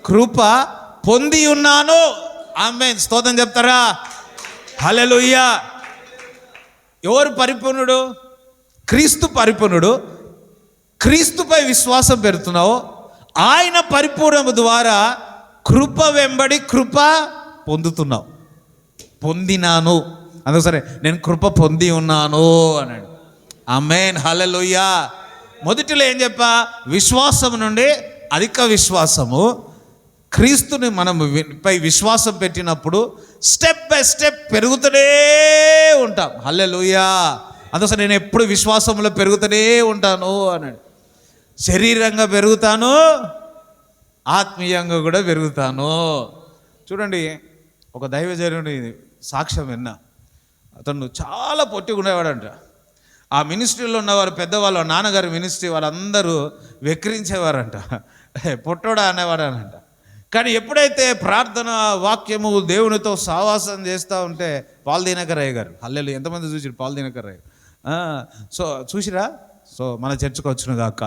కృప పొంది ఉన్నాను. ఆమేన్. స్తోత్రం చెప్తారా? హల్లెలూయా. ఎవరు పరిపూర్ణుడు? క్రీస్తు పరిపూర్ణుడు. క్రీస్తుపై విశ్వాసం పెడుతున్నావు, ఆయన పరిపూర్ణము ద్వారా కృప వెంబడి కృప పొందుతున్నావు. పొందినాను. అందుకసరే నేను కృప పొంది ఉన్నాను అన్నాడు. ఆమేన్. హల్లెలూయా. మొదటిలో ఏం చెప్పా? విశ్వాసం నుండి అధిక విశ్వాసము. క్రీస్తుని మనం పై విశ్వాసం పెట్టినప్పుడు స్టెప్ బై స్టెప్ పెరుగుతూనే ఉంటాం. హల్లెలూయా. అందుకని నేను ఎప్పుడు విశ్వాసంలో పెరుగుతూనే ఉంటాను అన్నాడు. శరీరంగా పెరుగుతాను, ఆత్మీయంగా కూడా పెరుగుతాను. చూడండి, ఒక దైవజనుడి సాక్ష్యం విన్నా. అతను చాలా పొట్టిగా ఉండేవాడంట. ఆ మినిస్ట్రీలో ఉన్నవారు పెద్దవాళ్ళు, నాన్నగారి మినిస్ట్రీ వాళ్ళందరూ వెక్కిరించేవారంట, పొట్టోడా అనేవాడనంట. కానీ ఎప్పుడైతే ప్రార్థన వాక్యము దేవునితో సావాసం చేస్తూ ఉంటే, పాల్ దినకరయ్య గారు, హల్లెలూయా, ఎంతమంది చూసిరు పాల్ దినకరయ్య? సో చూసిరా? సో మన చర్చకు వచ్చును గాక.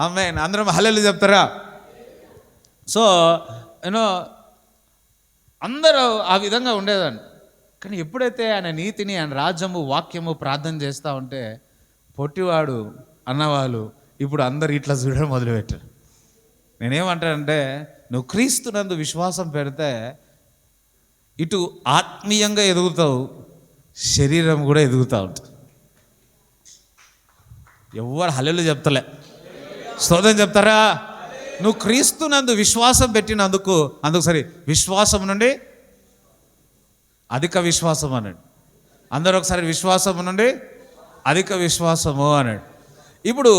ఆమేన్. అందరం హల్లెలూయా చెప్తారా? సో అందరూ ఆ విధంగా ఉండేదండి. కానీ ఎప్పుడైతే ఆయన నీతిని, ఆయన రాజ్యము, వాక్యము ప్రార్థన చేస్తూ ఉంటే, పొట్టివాడు అన్నవాళ్ళు ఇప్పుడు అందరు ఇట్లా చూడడం మొదలుపెట్టారు. నేనేమంటానంటే, నువ్వు క్రీస్తునందు విశ్వాసం పెడితే ఇటు ఆత్మీయంగా ఎదుగుతావు, శరీరం కూడా ఎదుగుతూ ఉంటుంది. ఎవరు హల్లెలూయా చెప్తలే, స్తోత్రం చెప్తారా? నువ్వు క్రీస్తునందు విశ్వాసం పెట్టినందుకు, సరే, విశ్వాసం నుండి అధిక విశ్వాసం అన్నాడు. అందరూ ఒకసారి విశ్వాసం నుండి అధిక విశ్వాసము అన్నాడు. ఇప్పుడు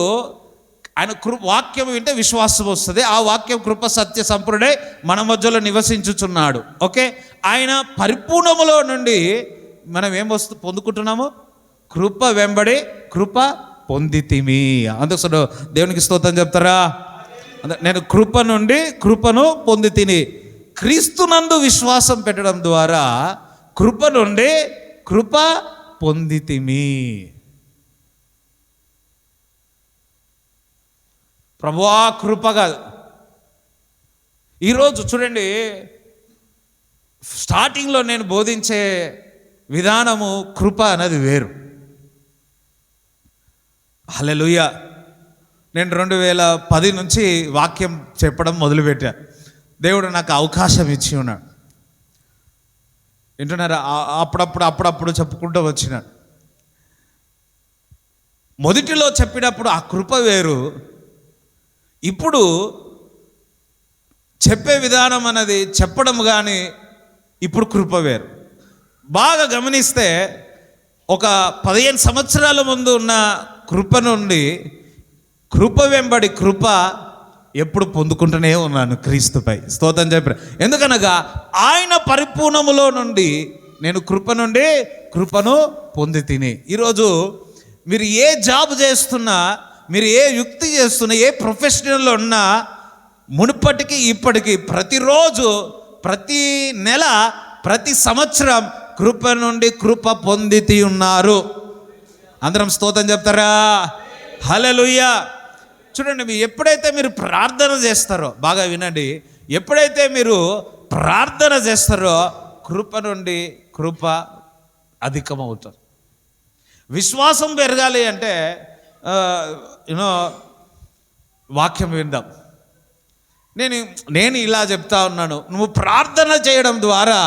ఆయన వాక్యం వింటే విశ్వాసం వస్తుంది. ఆ వాక్యం కృప సత్య సంపూర్ణుడై మన మధ్యలో నివసించుచున్నాడు. ఓకే. ఆయన పరిపూర్ణములో నుండి మనం ఏం పొందుకుంటున్నాము? కృప వెంబడి కృప పొందితిమి. అందుకు దేవునికి స్తోత్రం చెప్తారా? నేను కృప నుండి కృపను పొంది తిని, క్రీస్తునందు విశ్వాసం పెట్టడం ద్వారా కృప నుండి కృప పొందితిమి. ప్రభువా కృప కాదు. ఈరోజు చూడండి, స్టార్టింగ్లో నేను బోధించే విధానము కృప అనేది వేరు. హల్లెలూయా. నేను 2010 నుంచి వాక్యం చెప్పడం మొదలుపెట్టా. దేవుడు నాకు అవకాశం ఇచ్చి ఉన్నాడు. వింటున్నారా? అప్పుడప్పుడు చెప్పుకుంటూ వచ్చినాడు. మొదటిలో చెప్పినప్పుడు ఆ కృప వేరు, ఇప్పుడు చెప్పే విధానం అన్నది చెప్పడం కానీ ఇప్పుడు కృప వేరు. బాగా గమనిస్తే ఒక 15 సంవత్సరాల ముందు ఉన్న కృప నుండి కృప వెంబడి కృప ఎప్పుడు పొందుకుంటూనే ఉన్నాను క్రీస్తుపై. స్తోత్రం చెప్పారు. ఎందుకనగా ఆయన పరిపూర్ణములో నుండి నేను కృప నుండి కృపను పొంది తిని. ఈరోజు మీరు ఏ జాబ్ చేస్తున్నా, మీరు ఏ యుక్తి చేస్తున్నా, ఏ ప్రొఫెషనల్లో ఉన్నా, మునుపటికి ఇప్పటికి ప్రతిరోజు, ప్రతి నెల, ప్రతి సంవత్సరం కృప నుండి కృప పొందితి ఉన్నారు. అందరం స్తోత్రం చెప్తారా? హల్లెలూయా. చూడండి, ఎప్పుడైతే మీరు ప్రార్థన చేస్తారో, బాగా వినండి, ఎప్పుడైతే మీరు ప్రార్థన చేస్తారో కృప నుండి కృప అధికమవుతుంది. విశ్వాసం పెరగాలి అంటే వాక్యం విందాం. నేను ఇలా చెప్తా ఉన్నాను, నువ్వు ప్రార్థన చేయడం ద్వారా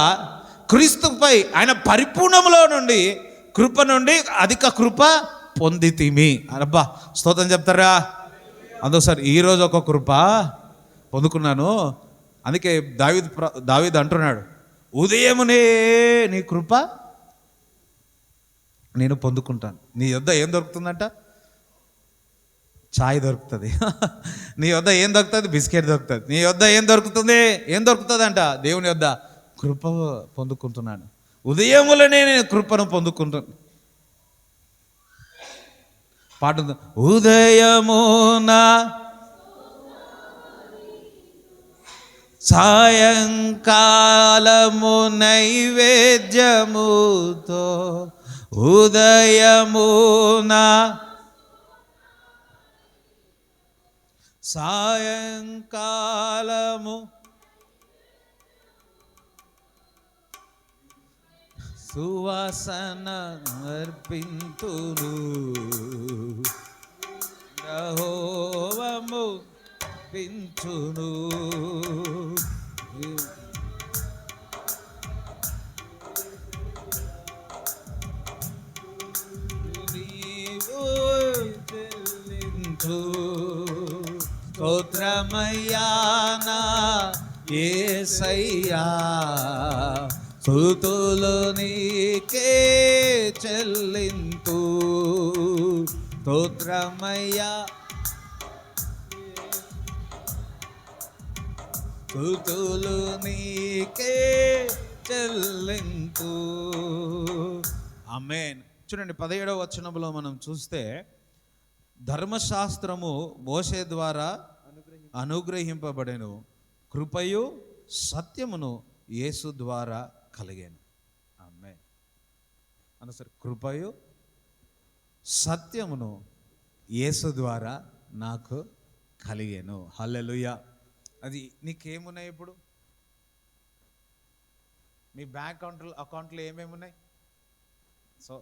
క్రీస్తుపై ఆయన పరిపూర్ణములో నుండి కృప నుండి అధిక కృప పొందితిమి. అబ్బా స్తోత్రం చెప్తారా? అందుకోసారి ఈరోజు ఒక కృప పొందుకున్నాను. అందుకే దావీదు అంటున్నాడు, ఉదయమునే నీ కృప నేను పొందుకుంటాను. నీ యొద్ద ఏం దొరుకుతుందంట? ఛాయ్ దొరుకుతుంది. నీ యొద్ద ఏం దొరుకుతుంది? బిస్కెట్ దొరుకుతుంది. నీ యొద్ద ఏం దొరుకుతుంది? ఏం దొరుకుతుంది అంట? దేవుని యొద్ద కృప పొందుకుంటున్నాను. ఉదయములనే నేను కృపను పొందుకుంటాను. పాట ఉంది, ఉదయమున సాయంకాలము నైవేద్యముతో, ఉదయమున సాయంకాలము సువాసన అర్పింతును, యెహోవాము పించును. నీవు చెల్లించు స్తోత్రమయ్యా నా యేసయ్యా, స్తుతులు నీకే చెల్లింతు. స్తోత్రమయ్యా, స్తుతులు నీకే చెల్లింతు. ఆమేన్. చూడండి 17వ వచనంలో మనం చూస్తే, ధర్మశాస్త్రము మోషే ద్వారా అనుగ్రహింపబడెను, కృపయు సత్యమును యేసు ద్వారా కలిగాను. ఆమేన్. అనసరి కృపయు సత్యమును యేసు ద్వారా నాకు కలిగాను. హల్లెలూయా. అది నీకేమున్నాయి? ఇప్పుడు నీ బ్యాంక్ అకౌంట్లో ఏమేమి ఉన్నాయి? సో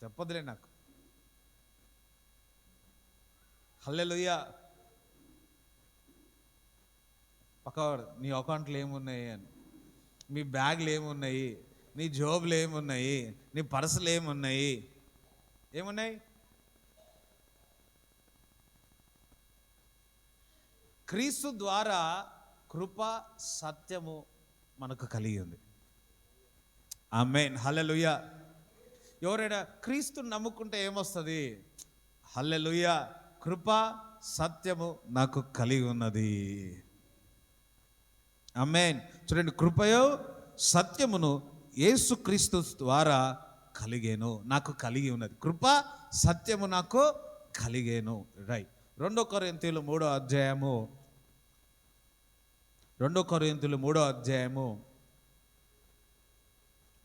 చెప్పొద్దులే నాకు. హల్లెలూయా. పక్కవాడు నీ అకౌంట్లో ఏమున్నాయి అని, మీ బ్యాగ్లు ఏమున్నాయి, నీ జోబులు ఏమున్నాయి, నీ పర్సులు ఏమున్నాయి, ఏమున్నాయి? క్రీస్తు ద్వారా కృప సత్యము మనకు కలిగి ఉంది. ఆమేన్. హల్లెలూయా. ఎవరైనా క్రీస్తుని నమ్ముకుంటే ఏమొస్తుంది? హల్లెలూయా. కృప సత్యము నాకు కలిగి ఉన్నది. ఆమేన్. చూడండి, కృపయో సత్యమును యేసుక్రీస్తు ద్వారా కలిగేను, నాకు కలిగి ఉన్నది. కృప సత్యము నాకు కలిగేను. రైట్. 2 కొరింథీయులు 3వ అధ్యాయము 2 కొరింథీయులు 3వ అధ్యాయము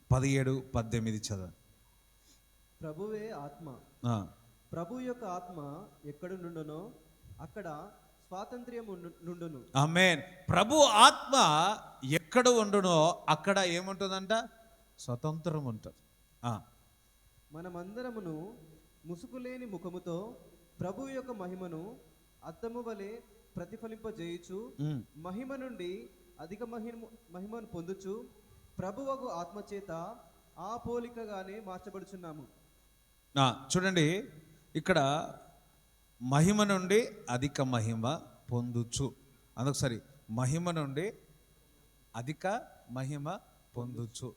17-18 చదవండి. ప్రభువే ఆత్మ, ప్రభు యొక్క ఆత్మ ఎక్కడ నుండునో అక్కడ స్వాతంత్ర్యం నుండును. ఆమేన్. ప్రభు ఆత్మ ఎక్కడ ఉండునో అక్కడ ఏముంటుందంట? స్వతంత్రం ఉంటుంది. మనమందరమును ముసుగులేని ముఖముతో ప్రభు యొక్క మహిమను అద్దము వలె ప్రతిఫలింపజేయుచు మహిమ నుండి అధిక మహిమను పొందుచు ప్రభువగు ఆత్మ చేత ఆ పోలికగానే మార్చబడుచున్నాము. చూడండి, ఇక్కడ మహిమ నుండి అధిక మహిమ పొందుచు. అందుకసారి మహిమ నుండి అధిక మహిమ పొందుచు.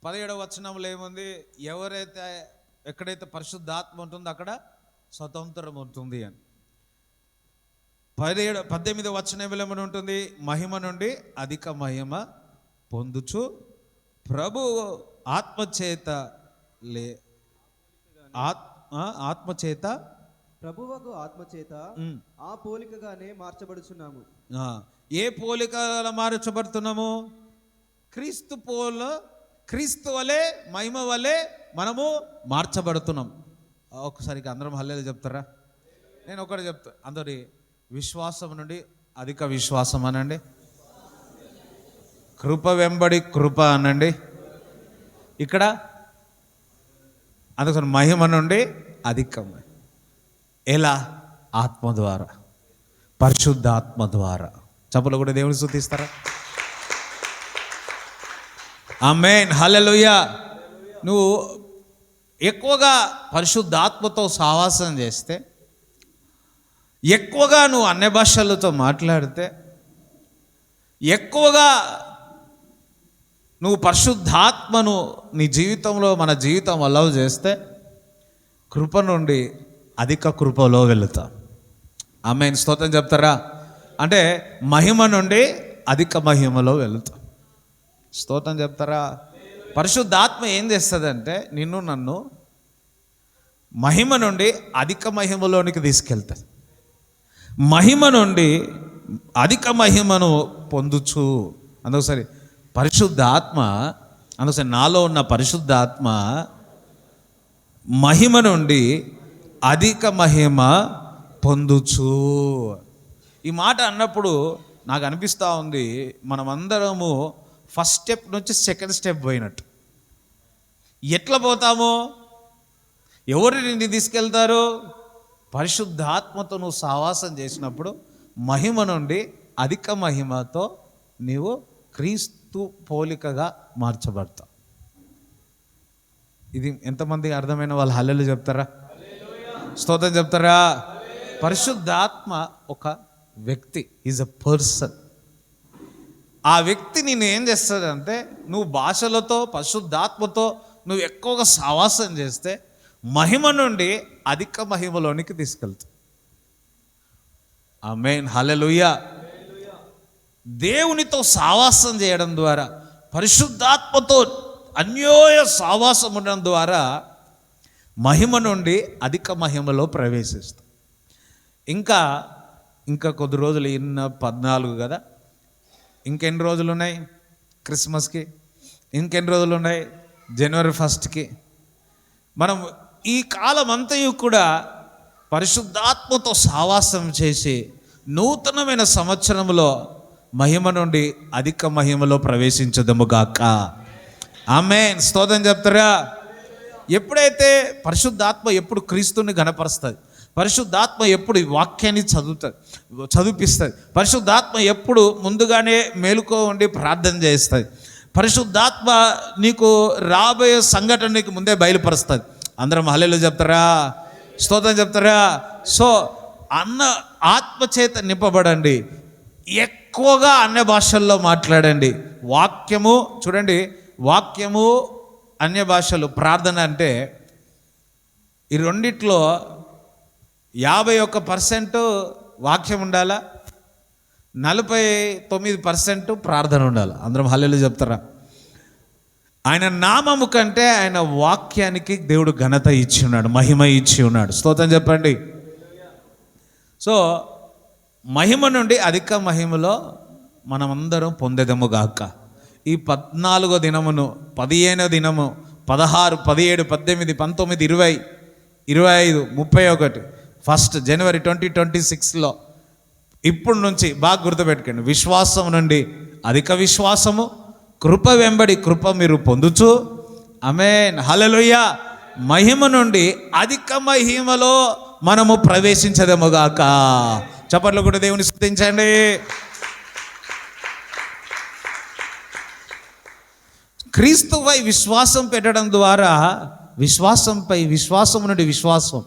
17వ వచనంలో ఏముంది? ఎక్కడైతే పరిశుద్ధాత్మ ఉంటుందో అక్కడ స్వతంత్రం ఉంటుంది అని. 18వ వచనంలో ఏమని ఉంటుంది? మహిమ నుండి అధిక మహిమ పొందుచు ప్రభు ఆత్మచేత ఆత్మచేత ప్రభువకు ఆత్మచేత ఆ పోలికగానే మార్చబడుచున్నాము. ఏ పోలికగా మార్చబడుతున్నాము? క్రీస్తు వలె మహిమ వలె మనము మార్చబడుతున్నాం. ఒకసారికి అందరం హల్లెలూయా చెప్తారా? నేను ఒకటి చెప్తా, అందరి విశ్వాసం నుండి అధిక విశ్వాసం అనండి, కృప వెంబడి కృప అనండి. ఇక్కడ అందుకని మహిమ నుండి అధికం. ఎలా? ఆత్మ ద్వారా, పరిశుద్ధాత్మ ద్వారా. చప్పలు కూడా దేవుని స్తుతిస్తారా? ఆమేన్, హల్లెలూయా. నువ్వు ఎక్కువగా పరిశుద్ధాత్మతో సహవాసం చేస్తే, ఎక్కువగా నువ్వు అన్య భాషలతో మాట్లాడితే, ఎక్కువగా నువ్వు పరిశుద్ధాత్మను నీ జీవితంలో, మన జీవితం అలౌ చేస్తే, కృప నుండి అధిక కృపలో వెళుతాం. ఆమేన్, స్తోత్రం చెప్తారా? అంటే మహిమ నుండి అధిక మహిమలో వెళుతాం. స్తోత్రం చెప్తారా? పరిశుద్ధాత్మ ఏం చేస్తుందంటే నిన్ను నన్ను మహిమ నుండి అధిక మహిమలోనికి తీసుకెళ్తుంది. మహిమ నుండి అధిక మహిమను పొందుచు. అందుకని పరిశుద్ధాత్మ, అందుకని నాలో ఉన్న పరిశుద్ధాత్మ మహిమ నుండి అధిక మహిమ పొందుచు. ఈ మాట అన్నప్పుడు నాకు అనిపిస్తూ ఉంది, మనమందరము ఫస్ట్ స్టెప్ నుంచి సెకండ్ స్టెప్ పోయినట్టు. ఎట్లా పోతామో? ఎవరు నిన్ను తీసుకెళ్తారు? పరిశుద్ధాత్మతో నువ్వు సహవాసం చేసినప్పుడు మహిమ నుండి అధిక మహిమతో నీవు క్రీస్తు పోలికగా మార్చబడతావు. ఇది ఎంతమందికి అర్థమైన వాళ్ళు హల్లెలూయా చెప్తారా? స్తోత్రం చెప్తారా? పరిశుద్ధాత్మ ఒక వ్యక్తి, ఈజ్ అ పర్సన్. ఆ వ్యక్తి నేను ఏం చేస్తాడంటే, నువ్వు భాషలతో పరిశుద్ధాత్మతో నువ్వు ఎక్కువగా సహవాసం చేస్తే మహిమ నుండి అధిక మహిమలోనికి తీసుకెళ్తావు. ఆమేన్, హల్లెలూయా. దేవునితో సహవాసం చేయడం ద్వారా, పరిశుద్ధాత్మతో అన్యోన్య సహవాసం ఉండడం ద్వారా మహిమ నుండి అధిక మహిమలో ప్రవేశిస్తాం. ఇంకా కొద్ది రోజులు, 14 కదా, ఇంకెన్ని రోజులు ఉన్నాయి క్రిస్మస్కి? ఇంకెన్ని రోజులు ఉన్నాయి జనవరి 1కి? మనం ఈ కాలం అంతయు కూడా పరిశుద్ధాత్మతో సహవాసం చేసి నూతనమైన సంవత్సరంలో మహిమ నుండి అధిక మహిమలో ప్రవేశించదముగాక. ఆమేన్, స్తోత్రం చెప్తారా? ఎప్పుడైతే పరిశుద్ధాత్మ ఎప్పుడు క్రీస్తుని ఘనపరుస్తుంది, పరిశుద్ధాత్మ ఎప్పుడు వాక్యాన్ని చదివిపిస్తుంది, పరిశుద్ధాత్మ ఎప్పుడు ముందుగానే మేలుకో ఉండి ప్రార్థన చేస్తుంది, పరిశుద్ధాత్మ నీకు రాబోయే సంఘటన నీకు ముందే బయలుపరుస్తుంది. అందరం హల్లెలూయా చెప్తారా? స్తోత్రం చెప్తారా? సో ఆత్మచేత నింపబడండి, ఎక్కువగా అన్య భాషల్లో మాట్లాడండి. వాక్యము చూడండి, వాక్యము అన్య భాషలు ప్రార్థన అంటే ఈ రెండిట్లో 51% వాక్యం ఉండాలా, 49% ప్రార్థన ఉండాలి. అందరం హల్లెలూయా చెప్తారా? ఆయన నామము కంటే ఆయన వాక్యానికి దేవుడు ఘనత ఇచ్చి ఉన్నాడు, మహిమ ఇచ్చి ఉన్నాడు. స్తోత్రం చెప్పండి. సో మహిమ నుండి అధిక మహిమలో మనమందరం పొందెదము గాక. ఈ 14వ దినమును, 15వ దినము, 16, 17, 18, 19, 20, 25, 31 1 జనవరి 2026లో ఇప్పుడు నుంచి బాగా గుర్తుపెట్టుకోండి. విశ్వాసం నుండి అధిక విశ్వాసము, కృప వెంబడి కృప మీరు పొందుచు, ఆమేన్, హల్లెలూయా, మహిమ నుండి అధిక మహిమలో మనము ప్రవేశించదముగాక. చప్పట్లు కూడా దేవుని స్తుతించండి. క్రీస్తుపై విశ్వాసం పెట్టడం ద్వారా విశ్వాసంపై విశ్వాసం నుండి విశ్వాసం,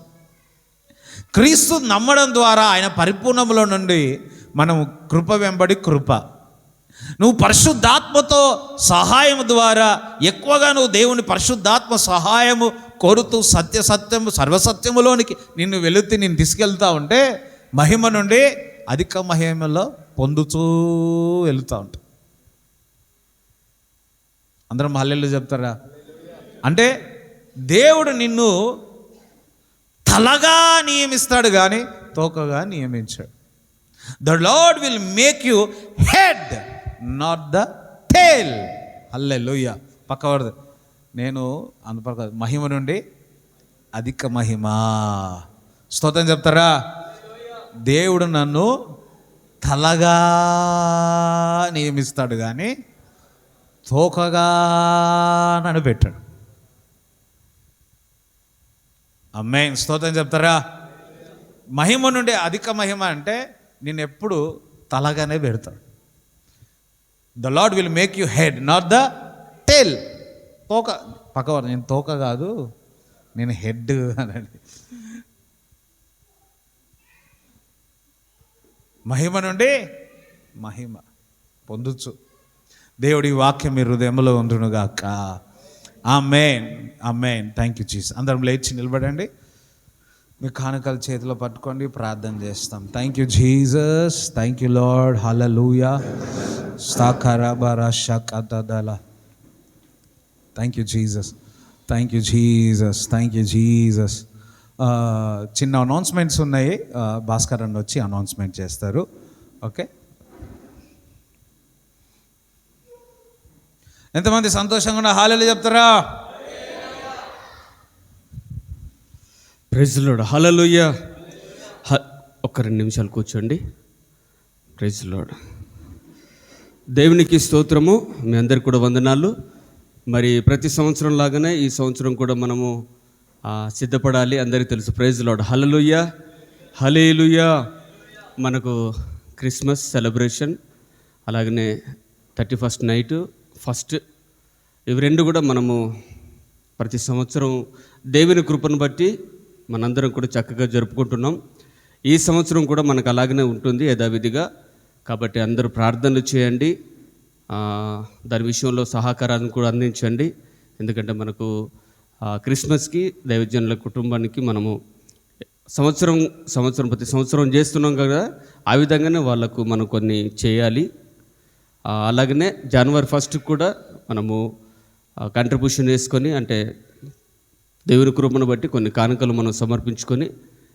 క్రీస్తు నమ్మడం ద్వారా ఆయన పరిపూర్ణములో నుండి మనము కృప వెంబడి కృప. నువ్వు పరిశుద్ధాత్మతో సహాయం ద్వారా ఎక్కువగా నువ్వు దేవుని పరిశుద్ధాత్మ సహాయము కోరుతూ సత్యము సర్వసత్యములోనికి నిన్ను నిన్ను తీసుకెళ్తా ఉంటే మహిమ నుండి అధిక మహిమలో పొందుతూ వెళుతూ ఉంటావు. అందరం హల్లెలూయా చెప్తారా? అంటే దేవుడు నిన్ను తలగా నియమిస్తాడు కానీ తోకగా నియమించాడు. The lord will make you head, not the tail. హల్లెలూయా. పక్కవాడు నేను అందుపక్క మహిమ నుండి అధిక మహిమ. స్తోత్రం చెప్తారా? దేవుడు నన్ను తలగా నియమిస్తాడు కానీ తోకగా నన్ను పెట్టాడు. ఆమేన్. స్తోత్రం చెప్తారా? మహిమ నుండి అధిక మహిమ అంటే నేను ఎప్పుడు తలగానే పెడతాడు. The lord will make you head, not the tail. తోక పక్కవారు, నేను తోక కాదు, నేను హెడ్ అనండి. మహిమ నుండి మహిమ పొందొచ్చు. దేవుడి వాక్యం మీ హృదయంలో ఉండునుగాక. ఆమేన్, ఆమేన్. Thank you Jesus. అందరం లేచి నిలబడండి, మీ కానుకలు చేతిలో పట్టుకోండి, ప్రార్థన చేస్తాం. Thank you Jesus, thank you lord, హల్లెలూయా. Thank you Jesus, thank you Jesus, thank you Jesus. చిన్న అనౌన్స్మెంట్స్ ఉన్నాయి, భాస్కర్ అన్న వచ్చి అనౌన్స్మెంట్ చేస్తారు. ఓకే, ఎంతమంది సంతోషంగా ఉన్న హల్లెలూయా చెప్తారా? Praise the Lord, hallelujah. ఒక్క 2 నిమిషాలు కూర్చోండి. Praise the Lord. దేవునికి స్తోత్రము. మీ అందరికి కూడా వందనాలు. మరి ప్రతి సంవత్సరం లాగానే ఈ సంవత్సరం కూడా మనము సిద్ధపడాలి, అందరికీ తెలుసు. ప్రైజ్ ది లార్డ్, హల్లెలూయా, హల్లెలూయా. మనకు క్రిస్మస్ సెలబ్రేషన్, అలాగనే 31st నైట్, ఫస్ట్, ఇవి 2 కూడా మనము ప్రతి సంవత్సరం దేవుని కృపను బట్టి మనందరం కూడా చక్కగా జరుపుకుంటున్నాం. ఈ సంవత్సరం కూడా మనకు అలాగనే ఉంటుంది యథావిధిగా. కాబట్టి అందరూ ప్రార్థనలు చేయండి, దాని విషయంలో సహకారాన్ని కూడా అందించండి. ఎందుకంటే మనకు క్రిస్మస్కి దైవజనుల కుటుంబానికి మనము సంవత్సరం ప్రతి సంవత్సరం చేస్తున్నాం కదా, ఆ విధంగానే వాళ్ళకు మనం కొన్ని చేయాలి. అలాగనే జనవరి 1 కూడా మనము కంట్రిబ్యూషన్ వేసుకొని, అంటే దేవుని కృపను బట్టి కొన్ని కానుకలు మనం సమర్పించుకొని,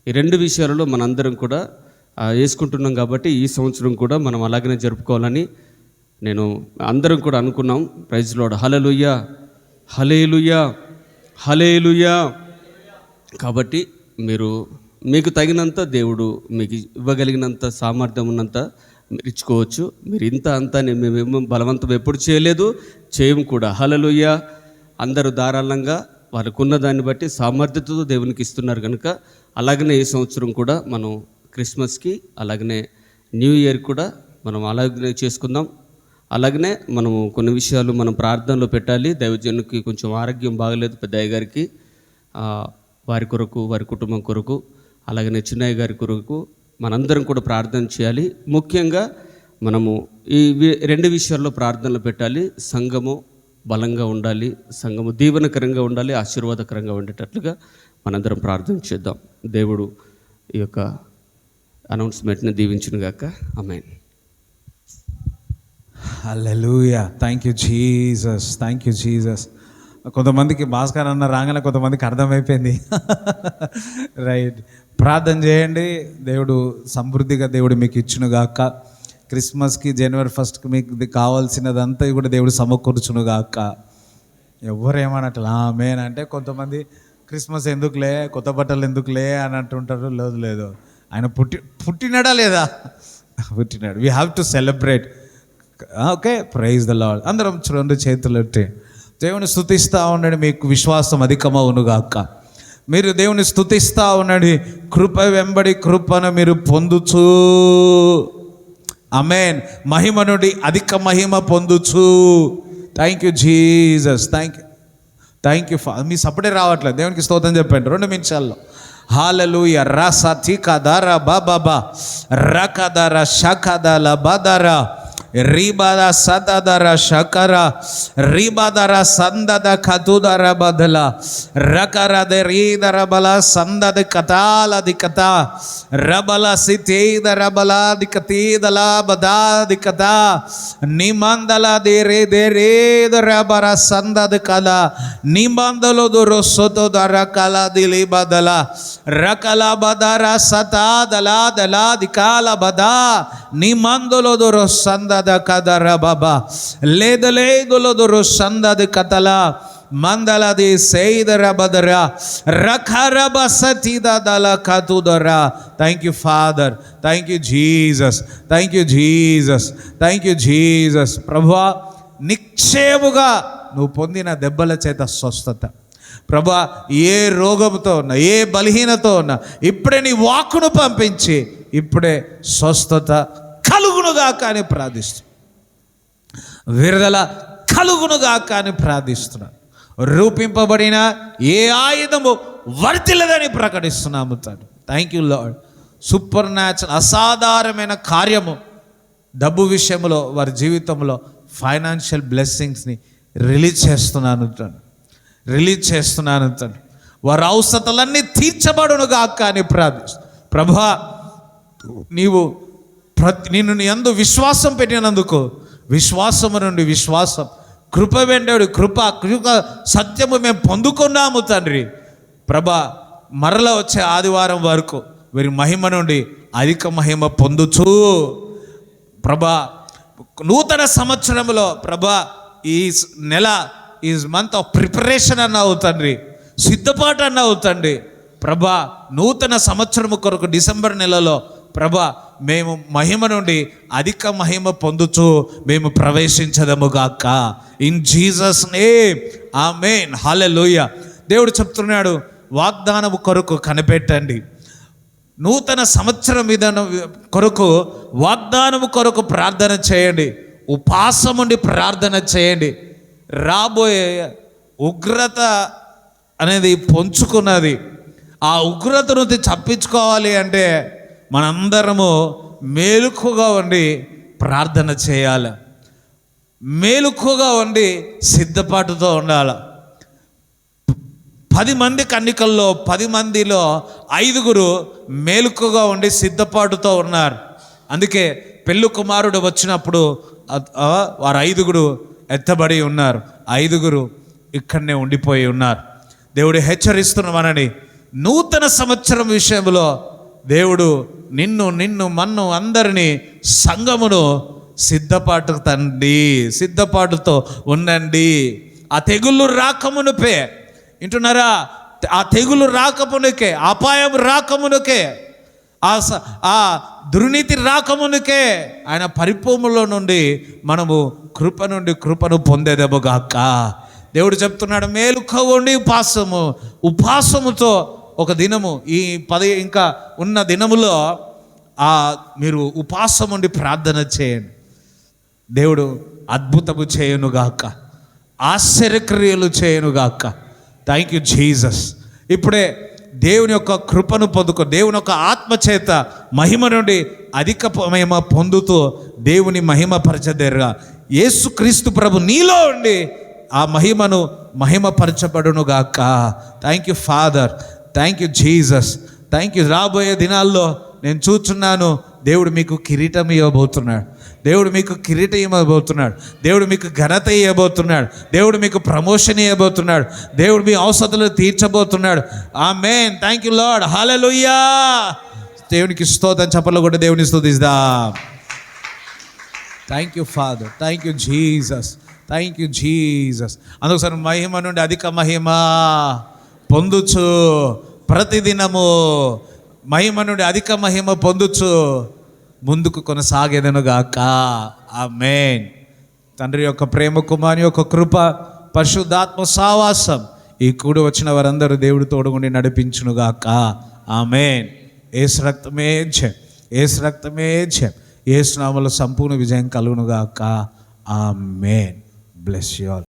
ఈ 2 విషయాలలో మనందరం కూడా వేసుకుంటున్నాం. కాబట్టి ఈ సంవత్సరం కూడా మనం అలాగనే జరుపుకోవాలని నేను అందరం కూడా అనుకున్నాం. ప్రైజ్ లార్డ్, హల్లెలూయా, హల్లెలూయా, హల్లెలూయా. కాబట్టి మీకు తగినంత దేవుడు మీకు ఇవ్వగలిగినంత సామర్థ్యం ఉన్నంత మీరు ఇచ్చుకోవచ్చు. మీరు ఇంత అంతా మేము బలవంతం ఎప్పుడు చేయలేదు, చేయము కూడా. హల్లెలూయా. అందరూ ధారాళంగా వారికున్న దాన్ని బట్టి సామర్థ్యతతో దేవునికి ఇస్తున్నారు కనుక అలాగనే ఈ సంవత్సరం కూడా మనం క్రిస్మస్కి, అలాగనే న్యూ ఇయర్ కూడా మనం అలాగనే చేసుకుందాం. అలాగనే మనము కొన్ని విషయాలు మనం ప్రార్థనలో పెట్టాలి. దైవజనునికి కొంచెం ఆరోగ్యం బాగలేదు, పెద్దయ్య గారికి, వారి కొరకు, వారి కుటుంబం కొరకు, అలాగనే చిన్నయ్య గారి కొరకు మనందరం కూడా ప్రార్థన చేయాలి. ముఖ్యంగా మనము ఈ 2 విషయాల్లో ప్రార్థనలు పెట్టాలి. సంఘము బలంగా ఉండాలి, సంఘము దీవెనకరంగా ఉండాలి, ఆశీర్వాదకరంగా ఉండేటట్లుగా మనందరం ప్రార్థన చేద్దాం. దేవుడు ఈ యొక్క అనౌన్స్మెంట్ని దీవించునుగాక. ఆమేన్. హల్లెలూయా. Thank you Jesus, thank you Jesus. కొంతమందికి భాస్కర్ అన్న రాగానే కొంతమందికి అర్థమైపోయింది. రైట్, ప్రార్థన చేయండి. దేవుడు సమృద్ధిగా దేవుడు మీకు ఇచ్చునుగాక. క్రిస్మస్కి జనవరి 1కి మీకు ఇది కావాల్సినదంతా కూడా దేవుడు సమకూర్చునుగాక. ఎవరేమన్నట్లు ఆమేన్ అంటే, కొంతమంది క్రిస్మస్ ఎందుకులే, కొత్త బట్టలు ఎందుకులే అని అంటుంటారు. లేదు, ఆయన పుట్టినాడా లేదా? పుట్టినాడు. We have to celebrate. Okay, praise the lord. అందరం 2 చేతులు ఎత్తి దేవుని స్తుతిస్తూ ఉండండి. మీకు విశ్వాసం అధికమవునుగాక. మీరు దేవుని స్తుతిస్తూ ఉండండి. కృప వెంబడి కృపను మీరు పొందుచు, ఆమేన్, మహిమ నుండి అధిక మహిమ పొందుచు. Thank you Jesus, thank you మీ సపడే రావట్లేదు. దేవునికి స్తోత్రం చెప్పండి 2 నిమిషాల్లో. హల్లెలూయా. రస తికదర బాబా రకదర షకదల బదర రీబద సదదర షకర రీబదర సందద కతుదర బదల రకరద రీదర బల సందద కతాలది కత రబల సితేదర బలాది కతీదల బదాది కత నిమందల దేరేదర బర సందద కల నిమందలో దురొసతో దర కల దిలి బదల రకల బదర సతాదల దలాది కాల బదా నిమందలో దురొ సంద కదర బాబా లేదలేదులదురు సందద కతల మందలది సేదర బదర రఖరబ సతిదల కతుదర. Thank you father, thank you Jesus, thank you Jesus, thank you Jesus. ప్రభువా, నిక్షేముగా నువ్వు పొందిన దెబ్బల చేత స్వస్థత. ప్రభా, ఏ రోగంతో ఉన్నా, ఏ బలహీనతో ఉన్నా, ఇప్పుడే నీ వాక్కును పంపించి ఇప్పుడే స్వస్థత కలుగునుగా కానీ ప్రార్థిస్తున్నాను. విడుదల కలుగునుగా కానీ ప్రార్థిస్తున్నాను. రూపింపబడిన ఏ ఆయుధము వర్తిల్లదని ప్రకటిస్తున్నాము తండ్రి. Thank you lord. Super natural అసాధారణమైన కార్యము డబ్బు విషయంలో వారి జీవితంలో ఫైనాన్షియల్ బ్లెస్సింగ్స్ని రిలీజ్ చేస్తున్నాను తండ్రి. వారి అవసరతలన్నీ తీర్చబడునుగా కానీ ప్రార్థిస్తున్నాను. ప్రభా, నీవు నిన్ను నీ యందు విశ్వాసం పెట్టినందుకు విశ్వాసము నుండి విశ్వాసం, కృప వెంటాడు కృప సత్యము మేము పొందుకున్నాము తండ్రి. ప్రభా, మరల వచ్చే ఆదివారం వరకు వీరి మహిమ నుండి అధిక మహిమ పొందుచు ప్రభా, నూతన సంవత్సరంలో ప్రభా, ఈ నెల ఈజ్ మంత్ ఆఫ్ ప్రిపరేషన్ అన్నావు తండ్రి, సిద్ధపాటు అన్నావు తండ్రి. ప్రభా, నూతన సంవత్సరము కొరకు డిసెంబర్ నెలలో ప్రభా మేము మహిమ నుండి అధిక మహిమ పొందుచు మేము ప్రవేశించదముగాక. ఇన్ జీసస్ నేమ్ ఆమేన్. హల్లెలూయా. దేవుడు చెప్తున్నాడు, వాగ్దానము కొరకు కనిపెట్టండి. నూతన సంవత్సరం విధానం కొరకు వాగ్దానము కొరకు ప్రార్థన చేయండి. ఉపవాసం ఉండి ప్రార్థన చేయండి. రాబోయే ఉగ్రత అనేది పొంచుకున్నది. ఆ ఉగ్రత నుంచి తప్పించుకోవాలి అంటే మనందరము మేలుకుగా ఉండి ప్రార్థన చేయాలి. మేలుకుగా ఉండి సిద్ధపాటుతో ఉండాలి. 10 మంది కన్నికల్లో 10 మందిలో 5 మేలుకుగా ఉండి సిద్ధపాటుతో ఉన్నారు. అందుకే పెళ్ళి కుమారుడు వచ్చినప్పుడు వారు 5 ఎత్తబడి ఉన్నారు, 5 ఇక్కడనే ఉండిపోయి ఉన్నారు. దేవుడు హెచ్చరిస్తున్నామనని నూతన సంవత్సరం విషయంలో దేవుడు నిన్ను మన్ను అందరినీ సంఘమును సిద్ధపాటుతో ఉండండి. ఆ తెగుళ్ళు రాకమునుపే, వింటున్నారా? ఆ తెగులు రాకమునుకే, అపాయం రాకమునుకే, ఆ దుర్నీతి రాకమునుకే ఆయన పరిపూర్ణలో నుండి మనము కృపను పొందేదముగాక. దేవుడు చెప్తున్నాడు, మేలుకోండి, ఉపాసముతో ఒక దినము, ఈ 10 ఇంకా ఉన్న దినములో మీరు ఉపవాసం ఉండి ప్రార్థన చేయండి. దేవుడు అద్భుతము చేయునుగాక, ఆశ్చర్యక్రియలు చేయునుగాక. Thank you Jesus. ఇప్పుడే దేవుని యొక్క కృపను పొందుకో, దేవుని యొక్క ఆత్మచేత మహిమ నుండి అధిక మహిమ పొందుతూ దేవుని మహిమపరచదేరుగా యేసుక్రీస్తు ప్రభు నీలో ఉండి ఆ మహిమపరచబడునుగాక. Thank you father, thank you Jesus, thank you. రాబోయే దినాల్లో నేను చూస్తున్నాను, దేవుడు మీకు కిరీటం ఇవ్వబోతున్నాడు, దేవుడు మీకు కిరీటం ఇవ్వబోతున్నాడు, దేవుడు మీకు ఘనత ఇవ్వబోతున్నాడు, దేవుడు మీకు ప్రమోషన్ ఇవ్వబోతున్నాడు, దేవుడు మీ అవసరాలు తీర్చబోతున్నాడు. ఆమేన్. Thank you lord. హల్లెలూయా. దేవునికి స్తోత్రం. చప్పట్లు కొట్టి దేవుని స్తుతిద్దాం. Thank you father, thank you Jesus, thank you Jesus. అందుకోసం మహిమ నుండి అధిక మహిమ పొందుచు, ప్రతిదినము మహిమ నుండి అధిక మహిమ పొందుచు ముందుకు కొనసాగేదనుగాక. ఆమేన్. తండ్రి యొక్క ప్రేమ, కుమారుని యొక్క కృప, పరిశుద్ధాత్మ సావాసం ఈ కూడి వచ్చిన వారందరూ దేవుడు తోడుగుండి నడిపించునుగాక. ఆమేన్. యేసు రక్తమే జయం, యేసు రక్తమే జయం. యేసు నామములో సంపూర్ణ విజయం కలుగునుగాక. ఆమేన్. Bless you all.